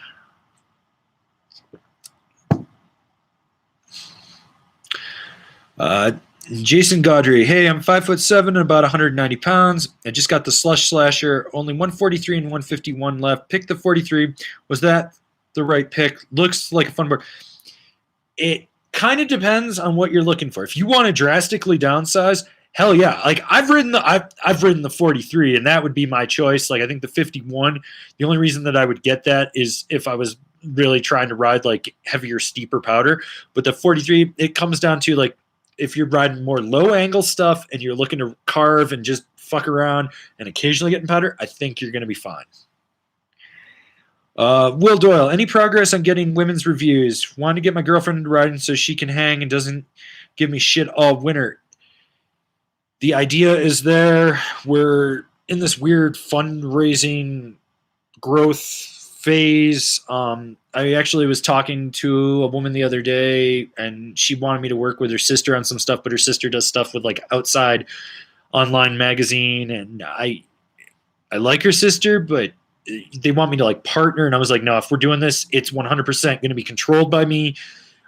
A: Jason Gaudry, hey, I'm 5'7" and about 190 pounds. I just got the Slush Slasher, only 143 and 151 left. Pick the 43. Was that the right pick? Looks like a fun board. It kind of depends on what you're looking for. If you want to drastically downsize, hell yeah. Like I've ridden the 43, and that would be my choice. Like I think the 51. The only reason that I would get that is if I was really trying to ride like heavier, steeper powder. But the 43, it comes down to like, if you're riding more low angle stuff and you're looking to carve and just fuck around and occasionally get in powder, I think you're going to be fine. Will Doyle, any progress on getting women's reviews? Want to get my girlfriend into riding so she can hang and doesn't give me shit all winter. The idea is there. We're in this weird fundraising growth phase. I actually was talking to a woman the other day and she wanted me to work with her sister on some stuff, but her sister does stuff with like Outside online magazine. And I like her sister, but they want me to like partner. And I was like, no, if we're doing this, it's 100% going to be controlled by me.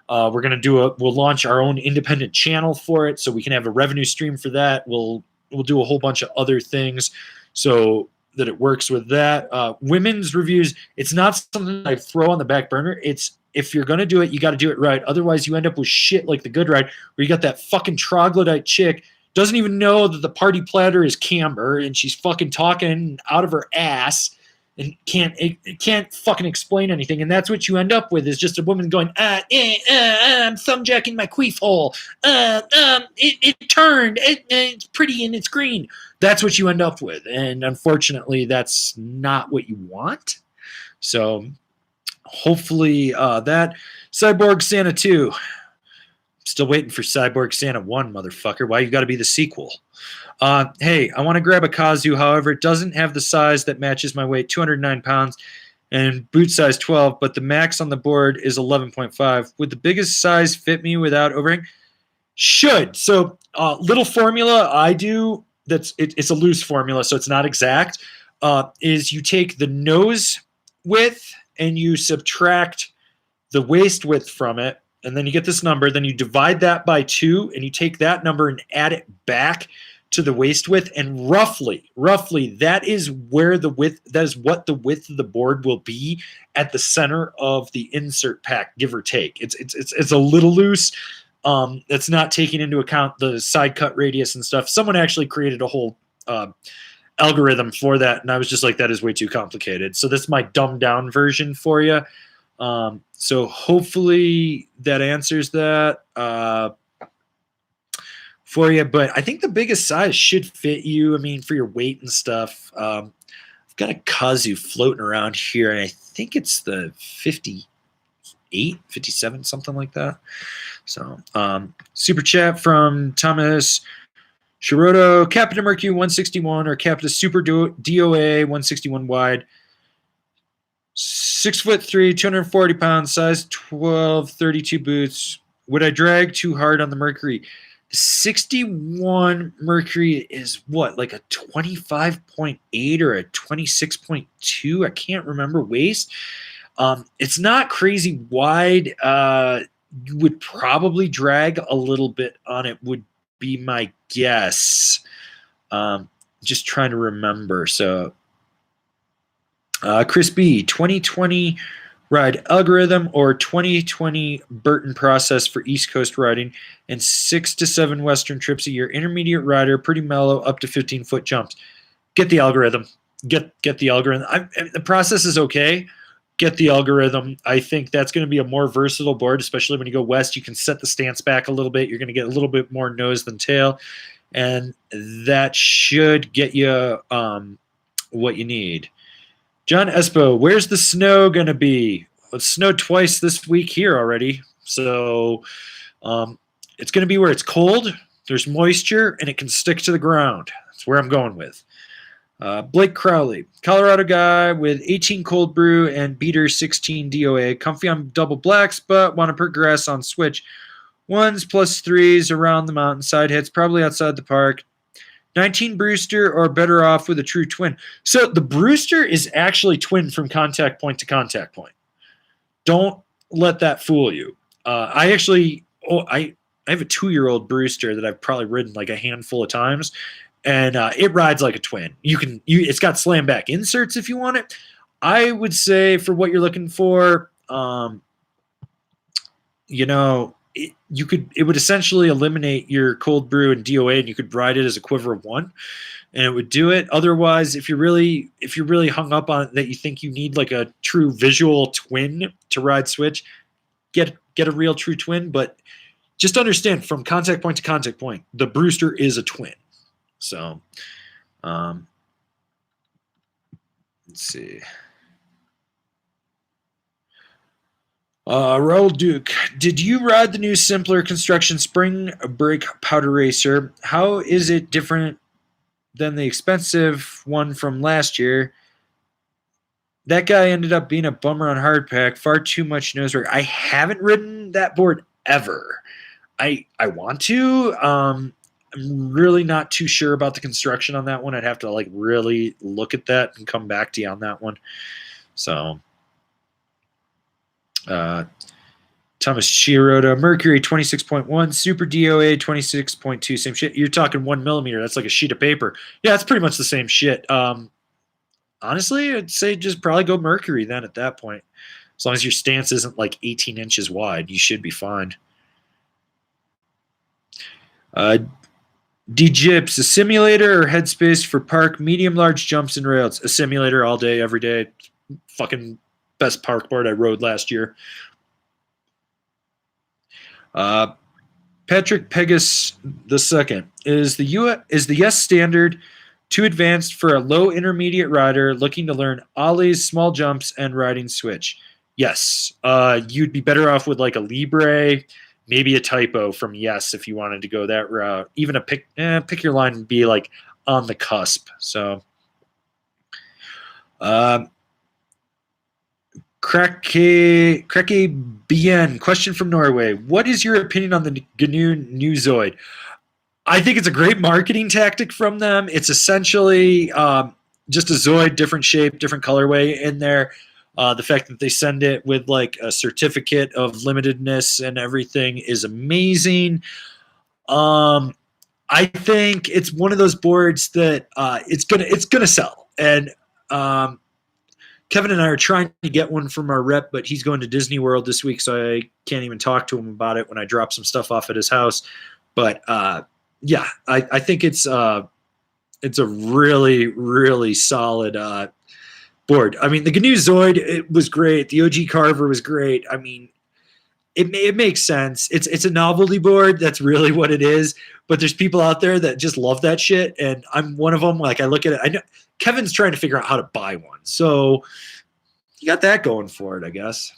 A: We're going to we'll launch our own independent channel for it so we can have a revenue stream for that. We'll do a whole bunch of other things so that it works with that. Women's reviews, it's not something I throw on the back burner. It's if you're going to do it, you got to do it right. Otherwise, you end up with shit like the Good Ride where you got that fucking troglodyte chick doesn't even know that the party platter is camber and she's fucking talking out of her ass and can't fucking explain anything. And that's what you end up with is just a woman going, I'm thumbjacking my queef hole. It turned. It's pretty and it's green. That's what you end up with. And unfortunately, that's not what you want. So hopefully that. Cyborg Santa 2. Still waiting for Cyborg Santa 1, motherfucker. Why you got to be the sequel? Hey, I want to grab a Kazu. However, it doesn't have the size that matches my weight, 209 pounds. and boot size 12, but the max on the board is 11.5. Would the biggest size fit me without overhang? Should. So little formula I do, it's a loose formula, so it's not exact, is you take the nose width and you subtract the waist width from it, and then you get this number. Then you divide that by 2, and you take that number and add it back to the waist width, and roughly, that is where the width, that is what the width of the board will be at the center of the insert pack, give or take. It's a little loose. It's not taking into account the side cut radius and stuff. Someone actually created a whole algorithm for that, and I was just like, that is way too complicated. So that's my dumbed down version for you. So hopefully that answers that for you. But I think the biggest size should fit you. I mean, for your weight and stuff. I've got a Kazoo floating around here, and I think it's the 58, 57, something like that. So super chat from Thomas Shiroto, Capita Mercury 161 or Capita Super DOA 161 wide. 6'3", 240 pounds, size 12, 32 boots. Would I drag too hard on the Mercury? 61 Mercury is what, like a 25.8 or a 26.2? I can't remember waist. It's not crazy wide. You would probably drag a little bit on it, would be my guess. Just trying to remember. So Chris B, 2020 ride algorithm or 2020 Burton process for East Coast riding and 6 to 7 Western trips a year. Intermediate rider, pretty mellow, up to 15-foot jumps. Get the algorithm. Get the algorithm. The process is okay. Get the algorithm. I think that's going to be a more versatile board, especially when you go west. You can set the stance back a little bit. You're going to get a little bit more nose than tail, and that should get you what you need. John Espo, where's the snow going to be? It snowed twice this week here already. So it's going to be where it's cold, there's moisture, and it can stick to the ground. That's where I'm going with. Blake Crowley, Colorado guy with 18 cold brew and beater 16 DOA. Comfy on double blacks, but want to progress on switch. 1s plus 3s around the mountainside. Hits probably outside the park. 19 Brewster or better off with a true twin. So the Brewster is actually twin from contact point to contact point. Don't let that fool you. I have a 2-year-old Brewster that I've probably ridden like a handful of times, and it rides like a twin. It's got slam back inserts if you want it. I would say for what you're looking for, it would essentially eliminate your cold brew and DOA, and you could ride it as a quiver of 1, and it would do it. Otherwise, if you're really hung up on it, that you think you need like a true visual twin to ride switch, get a real true twin. But just understand, from contact point to contact point, the Brewster is a twin. So let's see. Raul Duke, did you ride the new simpler construction spring brake powder racer? How is it different than the expensive one from last year? That guy ended up being a bummer on hardpack. Far too much nose work. I haven't ridden that board ever. I want to. I'm really not too sure about the construction on that one. I'd have to like really look at that and come back to you on that one. So Thomas Shiroda, Mercury 26.1, Super DOA 26.2, same shit. You're talking 1 millimeter. That's like a sheet of paper. Yeah, it's pretty much the same shit. Honestly, I'd say just probably go Mercury then at that point. As long as your stance isn't like 18 inches wide, you should be fine. D-Jips, a simulator or headspace for park, medium, large jumps and rails? A simulator all day, every day. Fucking best park board I rode last year. Patrick Pegas II, is the Yes standard too advanced for a low intermediate rider looking to learn ollies, small jumps, and riding switch? Yes. You'd be better off with like a Libre, maybe a Typo from Yes if you wanted to go that route. Even a pick your line would be like on the cusp. So Krake BN, question from Norway. What is your opinion on the GNU New Zoid? I think it's a great marketing tactic from them. It's essentially just a Zoid, different shape, different colorway in there. The fact that they send it with like a certificate of limitedness and everything is amazing. I think it's one of those boards that it's gonna sell. And Kevin and I are trying to get one from our rep, but he's going to Disney World this week, so I can't even talk to him about it when I drop some stuff off at his house. But yeah, I think it's a really, really solid board. I mean, the GNU Zoid, it was great. The OG Carver was great. I mean, it makes sense. It's a novelty board. That's really what it is. But there's people out there that just love that shit, and I'm one of them. Like, I look at it. I know Kevin's trying to figure out how to buy one, so you got that going for it, I guess.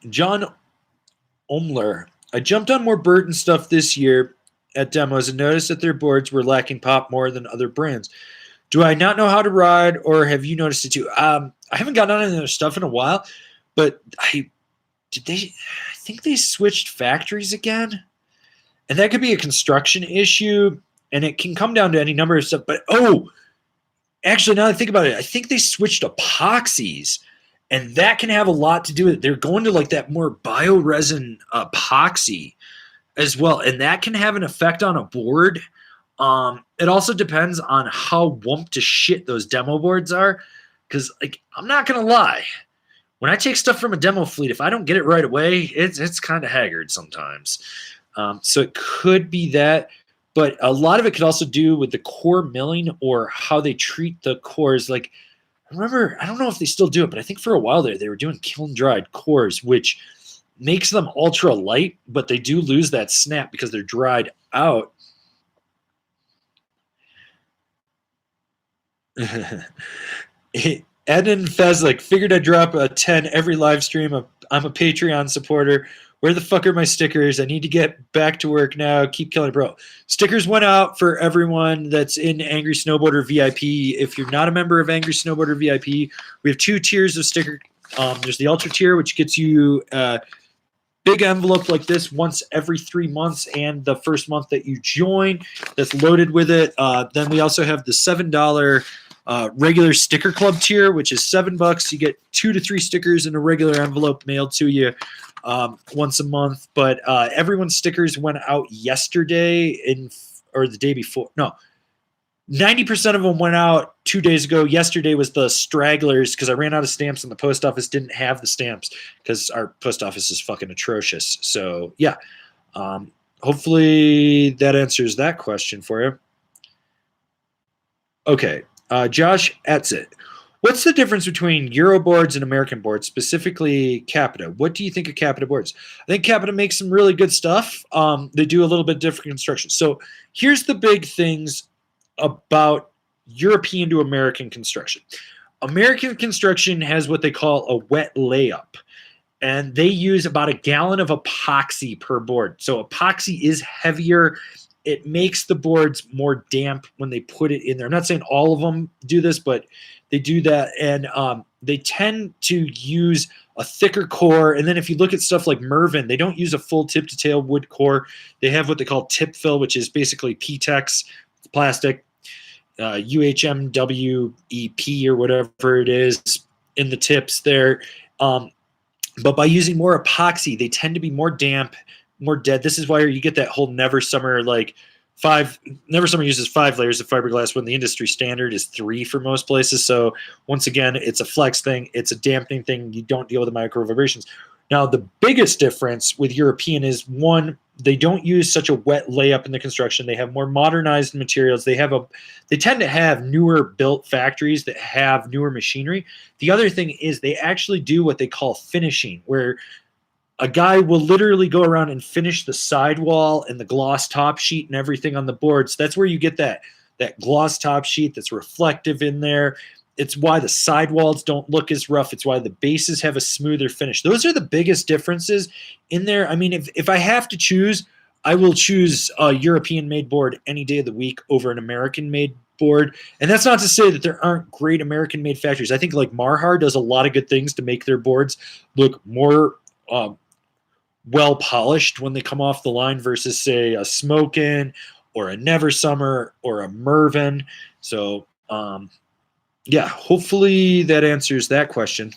A: John Omler. I jumped on more Burton stuff this year at demos and noticed that their boards were lacking pop more than other brands. Do I not know how to ride, or have you noticed it too? I haven't gotten on any of their stuff in a while, but I think they switched factories again, and that could be a construction issue, and it can come down to any number of stuff. But actually, now that I think about it, I think they switched epoxies, and that can have a lot to do with it. They're going to like that more bioresin epoxy as well, and that can have an effect on a board. It also depends on how wump to shit those demo boards are, because like I'm not gonna lie, when I take stuff from a demo fleet, if I don't get it right away, it's kind of haggard sometimes. So it could be that, but a lot of it could also do with the core milling or how they treat the cores. Like, I remember, I don't know if they still do it, but I think for a while there they were doing kiln dried cores, which makes them ultra light, but they do lose that snap because they're dried out. Ed and Fezlik figured I'd drop a 10 every live stream. I'm a Patreon supporter. Where the fuck are my stickers? I need to get back to work now. Keep killing it, bro. Stickers went out for everyone that's in Angry Snowboarder VIP. If you're not a member of Angry Snowboarder VIP, we have 2 tiers of sticker. There's the Ultra tier, which gets you a big envelope like this once every 3 months, and the first month that you join, that's loaded with it. Then we also have the $7 regular sticker club tier, which is $7. You get 2 to 3 stickers in a regular envelope mailed to you once a month. But everyone's stickers went out yesterday or the day before. No, 90% of them went out 2 days ago. Yesterday was the stragglers because I ran out of stamps and the post office didn't have the stamps because our post office is fucking atrocious. So yeah, hopefully that answers that question for you. Okay. Josh Etzit. What's the difference between Euro boards and American boards, specifically Capita? What do you think of Capita boards? I think Capita makes some really good stuff. They do a little bit different construction. So here's the big things about European to American construction. American construction has what they call a wet layup, and they use about a gallon of epoxy per board. So epoxy is heavier. It makes the boards more damp when they put it in there. I'm not saying all of them do this, but they do that. And they tend to use a thicker core. And then if you look at stuff like Mervin, they don't use a full tip to tail wood core. They have what they call tip fill, which is basically P-Tex plastic, UHMWEP or whatever it is in the tips there. But by using more epoxy, they tend to be more damp, more dead. This is why you get that whole Never Summer Never Summer uses 5 layers of fiberglass when the industry standard is 3 for most places. So once again, it's a flex thing. It's a dampening thing. You don't deal with the micro vibrations. Now, the biggest difference with European is, one, they don't use such a wet layup in the construction. They have more modernized materials. They tend to have newer built factories that have newer machinery. The other thing is they actually do what they call finishing, where a guy will literally go around and finish the sidewall and the gloss top sheet and everything on the board. So that's where you get that gloss top sheet that's reflective in there. It's why the sidewalls don't look as rough. It's why the bases have a smoother finish. Those are the biggest differences in there. I mean, if I have to choose, I will choose a European-made board any day of the week over an American-made board. And that's not to say that there aren't great American made factories. I think like Marhar does a lot of good things to make their boards look more well polished when they come off the line versus say a Smokin' or a Never Summer or a Mervin. So yeah, hopefully that answers that question.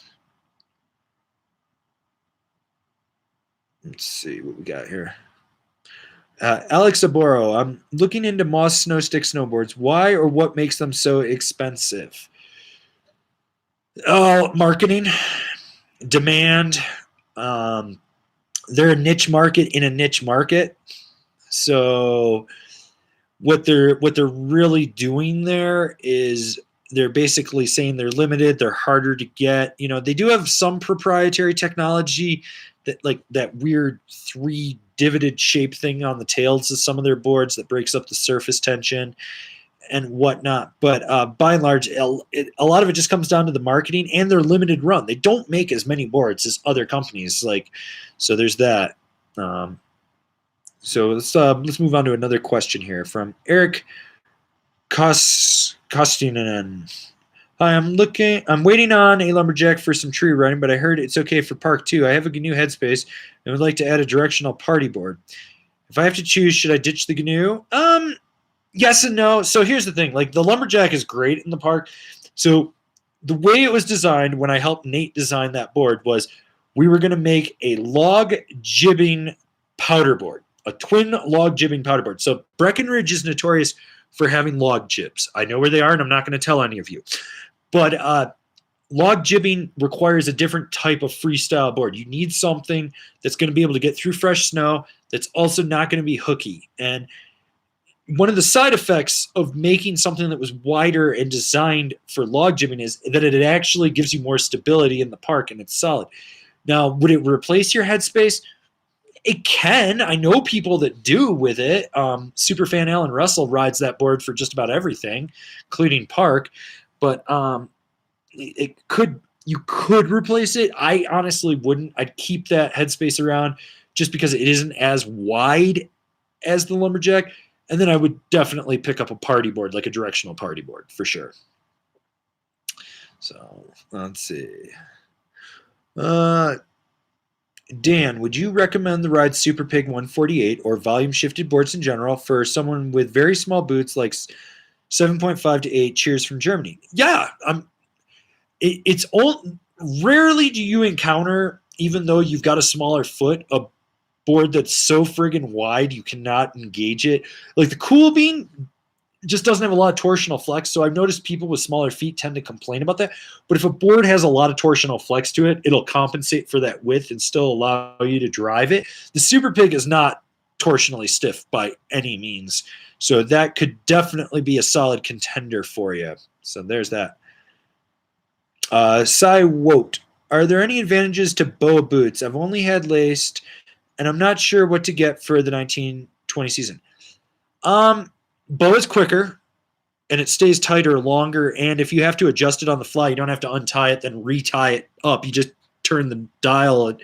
A: Let's see what we got here. Alex Aboro, I'm looking into Moss Snow Stick snowboards. Why or what makes them so expensive? Marketing, demand. They're a niche market in a niche market. So what they're really doing there is they're basically saying they're limited, they're harder to get. You know, they do have some proprietary technology that like that weird 3 divoted shape thing on the tails of some of their boards that breaks up the surface tension and whatnot. But by and large, a lot of it just comes down to the marketing and their limited run. They don't make as many boards as other companies. Like, so there's that. So let's move on to another question here from Eric Kostinen. Hi, I'm waiting on a lumberjack for some tree riding, but I heard it's okay for park too. I have a GNU headspace and would like to add a directional party board. If I have to choose, should I ditch the GNU? Yes and no. So here's the thing. Like the lumberjack is great in the park. So the way it was designed when I helped Nate design that board was we were going to make a log jibbing powder board, a twin log jibbing powder board. So Breckenridge is notorious for having log jibs. I know where they are, and I'm not going to tell any of you. But log jibbing requires a different type of freestyle board. You need something that's going to be able to get through fresh snow, that's also not going to be hooky. And one of the side effects of making something that was wider and designed for log jibbing is that it actually gives you more stability in the park, and it's solid. Now, would it replace your headspace? It can. I know people that do with it. Superfan Alan Russell rides that board for just about everything, including park. But you could replace it. I honestly wouldn't. I'd keep that headspace around just because it isn't as wide as the lumberjack. And then I would definitely pick up a party board, like a directional party board, for sure. So let's see. Dan, would you recommend the ride Super Pig 148 or volume shifted boards in general for someone with very small boots like 7.5 to 8? Cheers from Germany. Yeah, it's all rarely do you encounter, even though you've got a smaller foot, a board that's so friggin' wide you cannot engage it. Like the Cool Bean just doesn't have a lot of torsional flex, so I've noticed people with smaller feet tend to complain about that. But if a board has a lot of torsional flex to it, it'll compensate for that width and still allow you to drive it. The Super Pig is not torsionally stiff by any means, so that could definitely be a solid contender for you. So there's that. Cy Wote, are there any advantages to Boa Boots? I've only had laced, and I'm not sure what to get for the 1920 season. Boa's quicker, and it stays tighter longer, and if you have to adjust it on the fly, you don't have to untie it, then retie it up. You just turn the dial,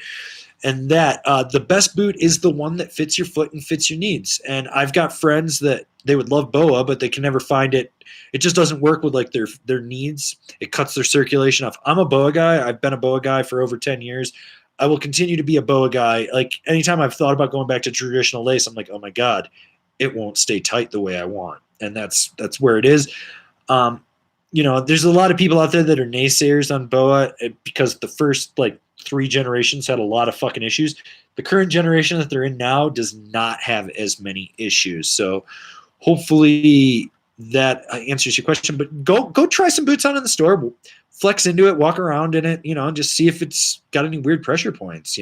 A: and that. The best boot is the one that fits your foot and fits your needs. And I've got friends that they would love Boa, but they can never find it. It just doesn't work with like their needs. It cuts their circulation off. I'm a Boa guy. I've been a Boa guy for over 10 years. I will continue to be a Boa guy. Like anytime I've thought about going back to traditional lace, I'm like, oh my God, it won't stay tight the way I want. And that's where it is. There's a lot of people out there that are naysayers on Boa because the first like 3 generations had a lot of fucking issues. The current generation that they're in now does not have as many issues. So hopefully that answers your question. But go try some boots on in the store. Flex into it, walk around in it, and just see if it's got any weird pressure points,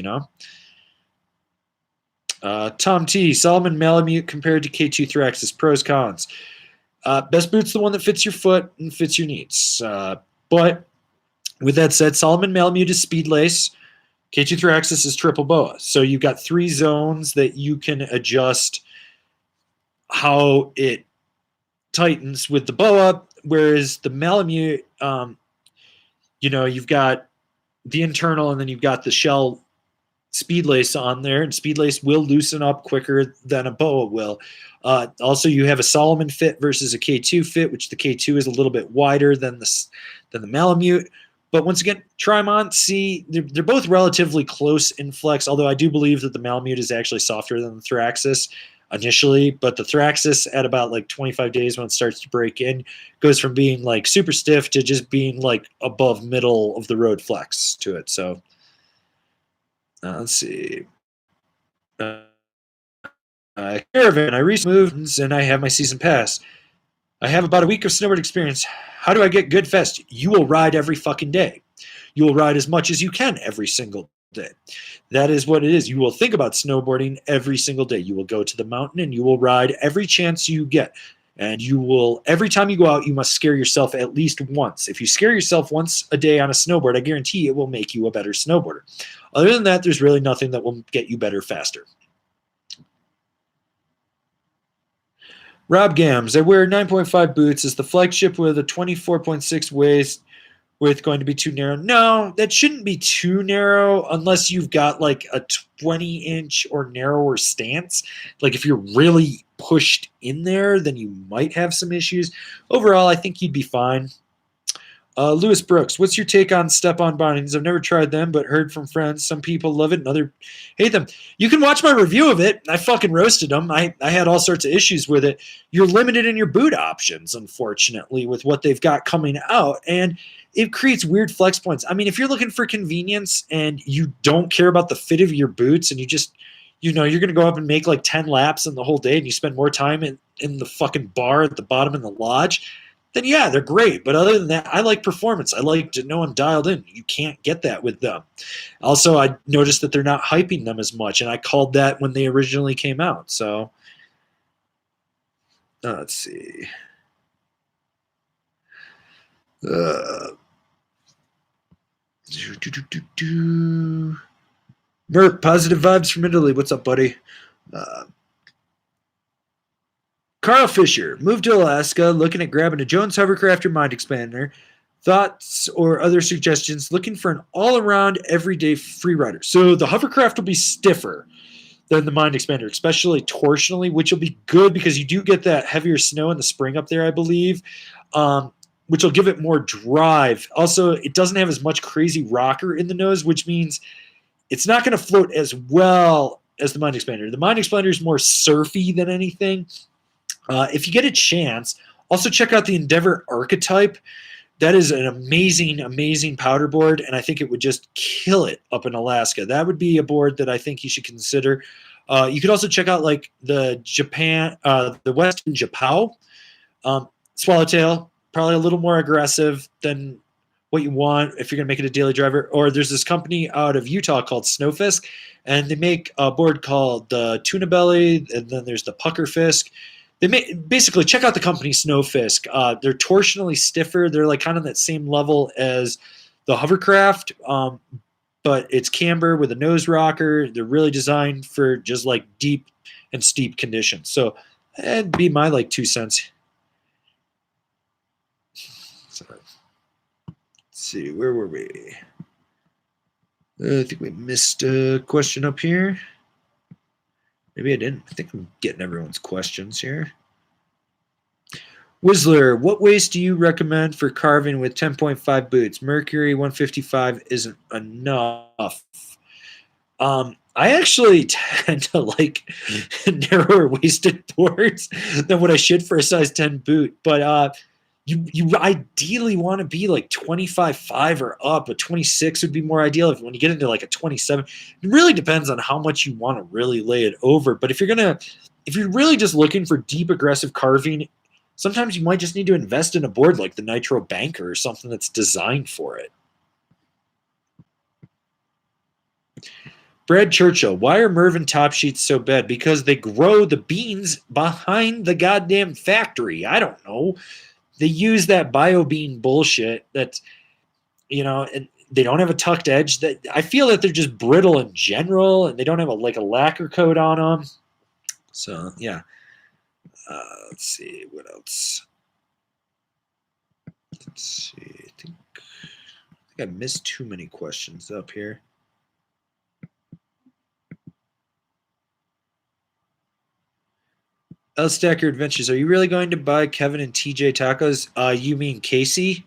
A: Tom T. Solomon Malamute compared to K2 Thraxis. Pros, cons. Best boot's the one that fits your foot and fits your needs. But with that said, Solomon Malamute is speed lace. K2 Thraxis is triple Boa. So you've got 3 zones that you can adjust how it tightens with the Boa, whereas the Malamute, you've got the internal and then you've got the shell speed lace on there, and speed lace will loosen up quicker than a Boa will. Also, you have a Solomon fit versus a K2 fit, which the K2 is a little bit wider than the Malamute. But once again, try them on. See, they're both relatively close in flex, although I do believe that the Malamute is actually softer than the Thraxis initially. But the Thraxis, at about like 25 days when it starts to break in, goes from being like super stiff to just being like above middle of the road flex to it. So let's see. Caravan, I recently moved and I have my season pass. I have about a week of snowboard experience. How do I get good fast? You will ride every fucking day. You will ride as much as you can every single day. That is what it is. You will think about snowboarding every single day. You will go to the mountain and you will ride every chance you get. And you will, every time you go out, you must scare yourself at least once. If you scare yourself once a day on a snowboard, I guarantee it will make you a better snowboarder. Other than that, there's really nothing that will get you better faster. Rob Gams, I wear 9.5 boots. Is the flagship with a 24.6 waist width going to be too narrow? No, that shouldn't be too narrow unless you've got like a 20-inch or narrower stance. Like if you're really pushed in there, then you might have some issues. Overall, I think you'd be fine. Lewis Brooks, what's your take on step-on bindings? I've never tried them, but heard from friends. Some people love it and others hate them. You can watch my review of it. I fucking roasted them. I had all sorts of issues with it. You're limited in your boot options, unfortunately, with what they've got coming out, and it creates weird flex points. I mean, if you're looking for convenience and you don't care about the fit of your boots and you just, you're going to go up and make like 10 laps in the whole day and you spend more time in the fucking bar at the bottom in the lodge, then yeah, they're great. But other than that, I like performance. I like to know I'm dialed in. You can't get that with them. Also, I noticed that they're not hyping them as much, and I called that when they originally came out. So let's see. Merc, positive vibes from Italy. What's up, buddy? Carl Fisher, moved to Alaska, looking at grabbing a Jones hovercraft or mind expander. Thoughts or other suggestions? Looking for an all-around, everyday free rider. So the hovercraft will be stiffer than the mind expander, especially torsionally, which will be good because you do get that heavier snow in the spring up there, I believe, which will give it more drive. Also, it doesn't have as much crazy rocker in the nose, which means it's not going to float as well as the mind expander. The mind expander is more surfy than anything. If you get a chance, also check out the Endeavor Archetype. That is an amazing, amazing powder board, and I think it would just kill it up in Alaska. That would be a board that I think you should consider. You could also check out like the Western Japao Swallowtail, probably a little more aggressive than what you want if you're going to make it a daily driver. Or there's this company out of Utah called Snowfisk, and they make a board called the Tuna Belly, and then there's the Pucker Fisk. Basically check out the company Snowfisk. They're torsionally stiffer. They're like kind of that same level as the hovercraft, but it's camber with a nose rocker. They're really designed for just like deep and steep conditions. So that'd be my like 2 cents. So, let's see, where were we? I think we missed a question up here. Maybe I didn't. I think I'm getting everyone's questions here. Whistler, what waist do you recommend for carving with 10.5 boots? Mercury 155 isn't enough. I actually tend to like narrower waisted boards than what I should for a size 10 boot. But you ideally want to be like 25.5 or up. A 26 would be more ideal. When you get into like a 27, it really depends on how much you want to really lay it over. But if you're really just looking for deep aggressive carving, sometimes you might just need to invest in a board like the Nitro Banker or something that's designed for it. Brad Churchill, why are Mervin top sheets so bad? Because they grow the beans behind the goddamn factory. I don't know. They use that BioBean bullshit that's, and they don't have a tucked edge. That I feel that they're just brittle in general, and they don't have a lacquer coat on them. So yeah. Let's see what else. Let's see. I think I missed too many questions up here. El Stacker Adventures. Are you really going to buy Kevin and TJ tacos? You mean Casey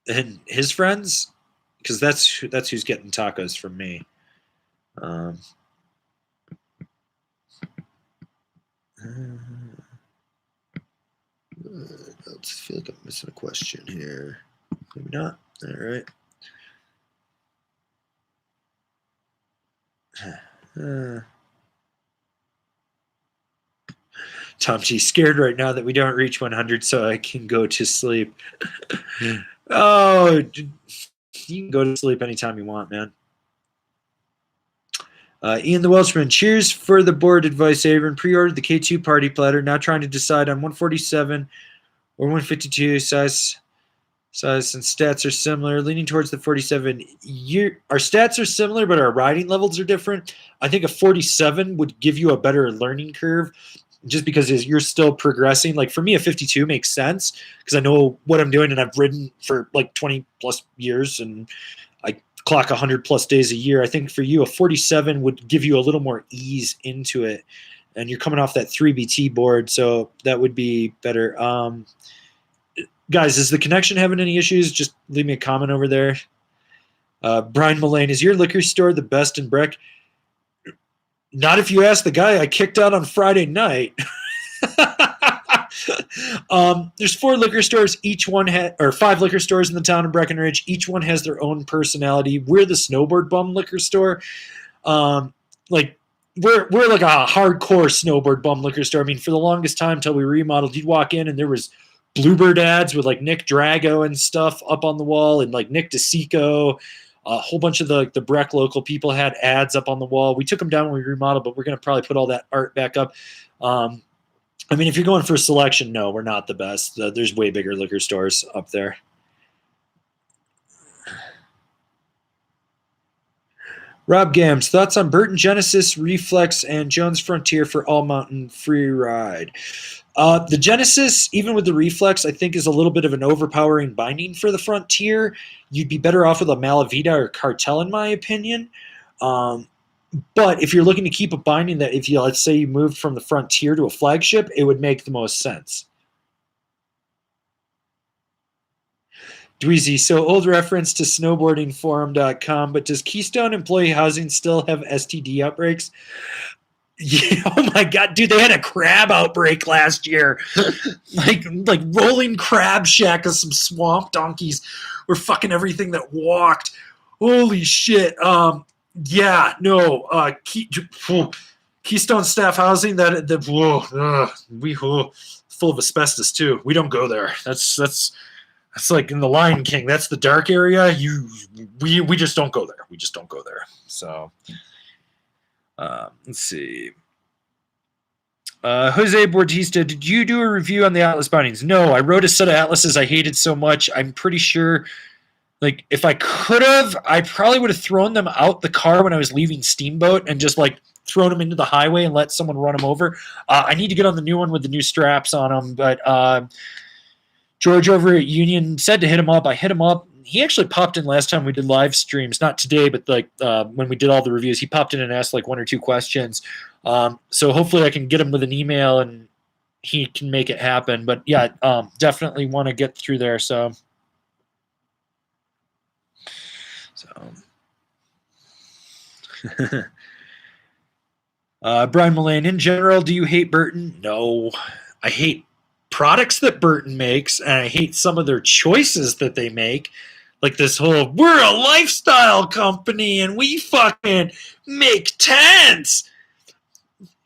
A: and his friends? Because that's who's getting tacos from me. I feel like I'm missing a question here. Maybe not. All right. Tom G scared right now that we don't reach 100, so I can go to sleep. Oh, you can go to sleep anytime you want, man. Ian the Welshman, cheers for the board advice, Avon. Pre-ordered the K2 party platter. Now trying to decide on 147 or 152 size and stats are similar. Leaning towards the 47. Our stats are similar, but our riding levels are different. I think a 47 would give you a better learning curve, just because you're still progressing. Like for me, a 52 makes sense because I know what I'm doing and I've ridden for like 20 plus years and I clock 100 plus days a year. I think for you, a 47 would give you a little more ease into it, and you're coming off that 3BT board, so that would be better. Guys, is the connection having any issues? Just leave me a comment over there. Brian Mullane, is your liquor store the best in Breck? Not if you ask the guy I kicked out on Friday night. There's 4 liquor stores. Each one or 5 liquor stores in the town of Breckenridge. Each one has their own personality. We're the Snowboard bum liquor store. Like we're like a hardcore Snowboard bum liquor store. I mean, for the longest time till we remodeled, you'd walk in and there was Bluebird ads with like Nick Drago and stuff up on the wall, and like Nick DeSico. A whole bunch of the Breck local people had ads up on the wall. We took them down when we remodeled, but we're going to probably put all that art back up. I mean, if you're going for a selection, no, we're not the best. There's way bigger liquor stores up there. Rob Gams, thoughts on Burton Genesis, Reflex, and Jones Frontier for all mountain free ride? The Genesis, even with the Reflex, I think is a little bit of an overpowering binding for the Frontier. You'd be better off with a Malavita or Cartel, in my opinion. But if you're looking to keep a binding that, if you, let's say you moved from the Frontier to a flagship, it would make the most sense. Dweezy, so old reference to snowboardingforum.com, but does Keystone Employee Housing still have STD outbreaks? Yeah, oh my god, dude, they had a crab outbreak last year. like rolling crab shack of some swamp donkeys were fucking everything that walked. Holy shit. Keystone Staff Housing, full of asbestos too. We don't go there. That's like in the Lion King. That's the dark area. We just don't go there. We just don't go there. So let's see. Jose Bautista, did you do a review on the Atlas bindings? No, I wrote a set of Atlases I hated so much. I'm pretty sure, like, if I could have, I probably would have thrown them out the car when I was leaving Steamboat and just, like, thrown them into the highway and let someone run them over. I need to get on the new one with the new straps on them, but George over at Union said to hit him up. I hit him up. He actually popped in last time we did live streams, not today, but like when we did all the reviews, he popped in and asked like 1 or 2 questions. So hopefully I can get him with an email and he can make it happen. But yeah, definitely want to get through there. So Brian Mullane, in general, do you hate Burton? No, I hate products that Burton makes, and I hate some of their choices that they make. Like this whole, we're a lifestyle company and we fucking make tents.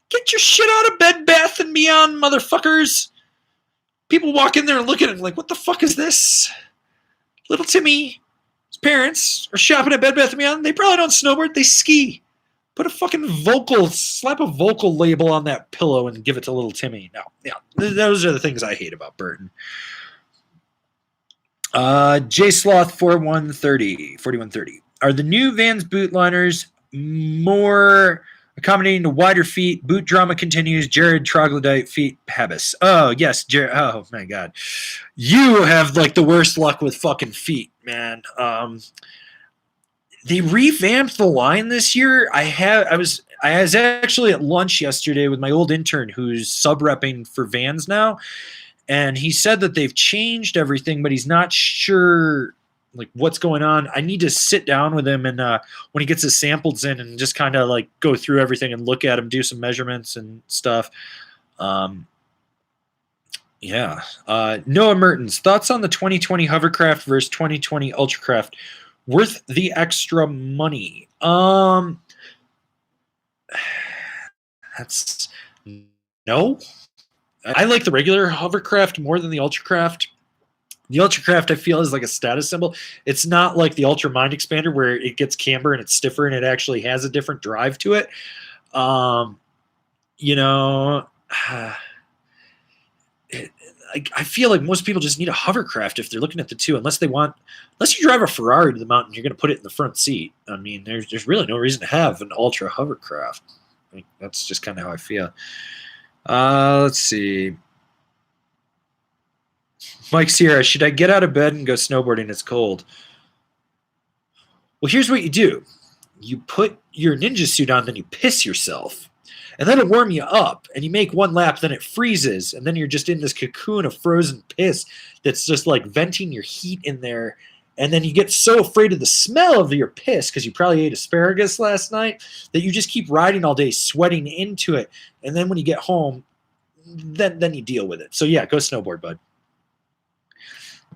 A: Get your shit out of Bed Bath & Beyond, motherfuckers. People walk in there and look at it like, what the fuck is this? Little Timmy's parents are shopping at Bed Bath & Beyond. They probably don't snowboard. They ski. Put a fucking slap a vocal label on that pillow and give it to little Timmy. No, yeah, those are the things I hate about Burton. J Sloth 4130. Are the new Vans boot liners more accommodating to wider feet? Boot drama continues. Jared Troglodyte feet habis. Oh yes, Jared. Oh my god, you have like the worst luck with fucking feet, man. They revamped the line this year. I was actually at lunch yesterday with my old intern who's sub-repping for Vans now, and he said that they've changed everything, but he's not sure like what's going on. I need to sit down with him and when he gets his samples in and just kind of like go through everything and look at them, do some measurements and stuff. Yeah. Noah Mertens, thoughts on the 2020 hovercraft versus 2020 ultracraft? Worth the extra money? That's no. I like the regular hovercraft more than the ultracraft. The ultracraft I feel is like a status symbol. It's not like the ultra mind expander where it gets camber and it's stiffer and it actually has a different drive to it. You know, I feel like most people just need a hovercraft if they're looking at the two, unless you drive a Ferrari to the mountain, you're going to put it in the front seat. I mean, there's really no reason to have an ultra hovercraft. That's just kind of how I feel. Let's see. Mike Sierra, should I get out of bed and go snowboarding? It's cold. Well, here's what you do. You put your ninja suit on, then you piss yourself. And then it'll warm you up. And you make one lap, then it freezes. And then you're just in this cocoon of frozen piss that's just like venting your heat in there. And then you get so afraid of the smell of your piss because you probably ate asparagus last night that you just keep riding all day, sweating into it. And then when you get home, then you deal with it. So yeah, go snowboard, bud.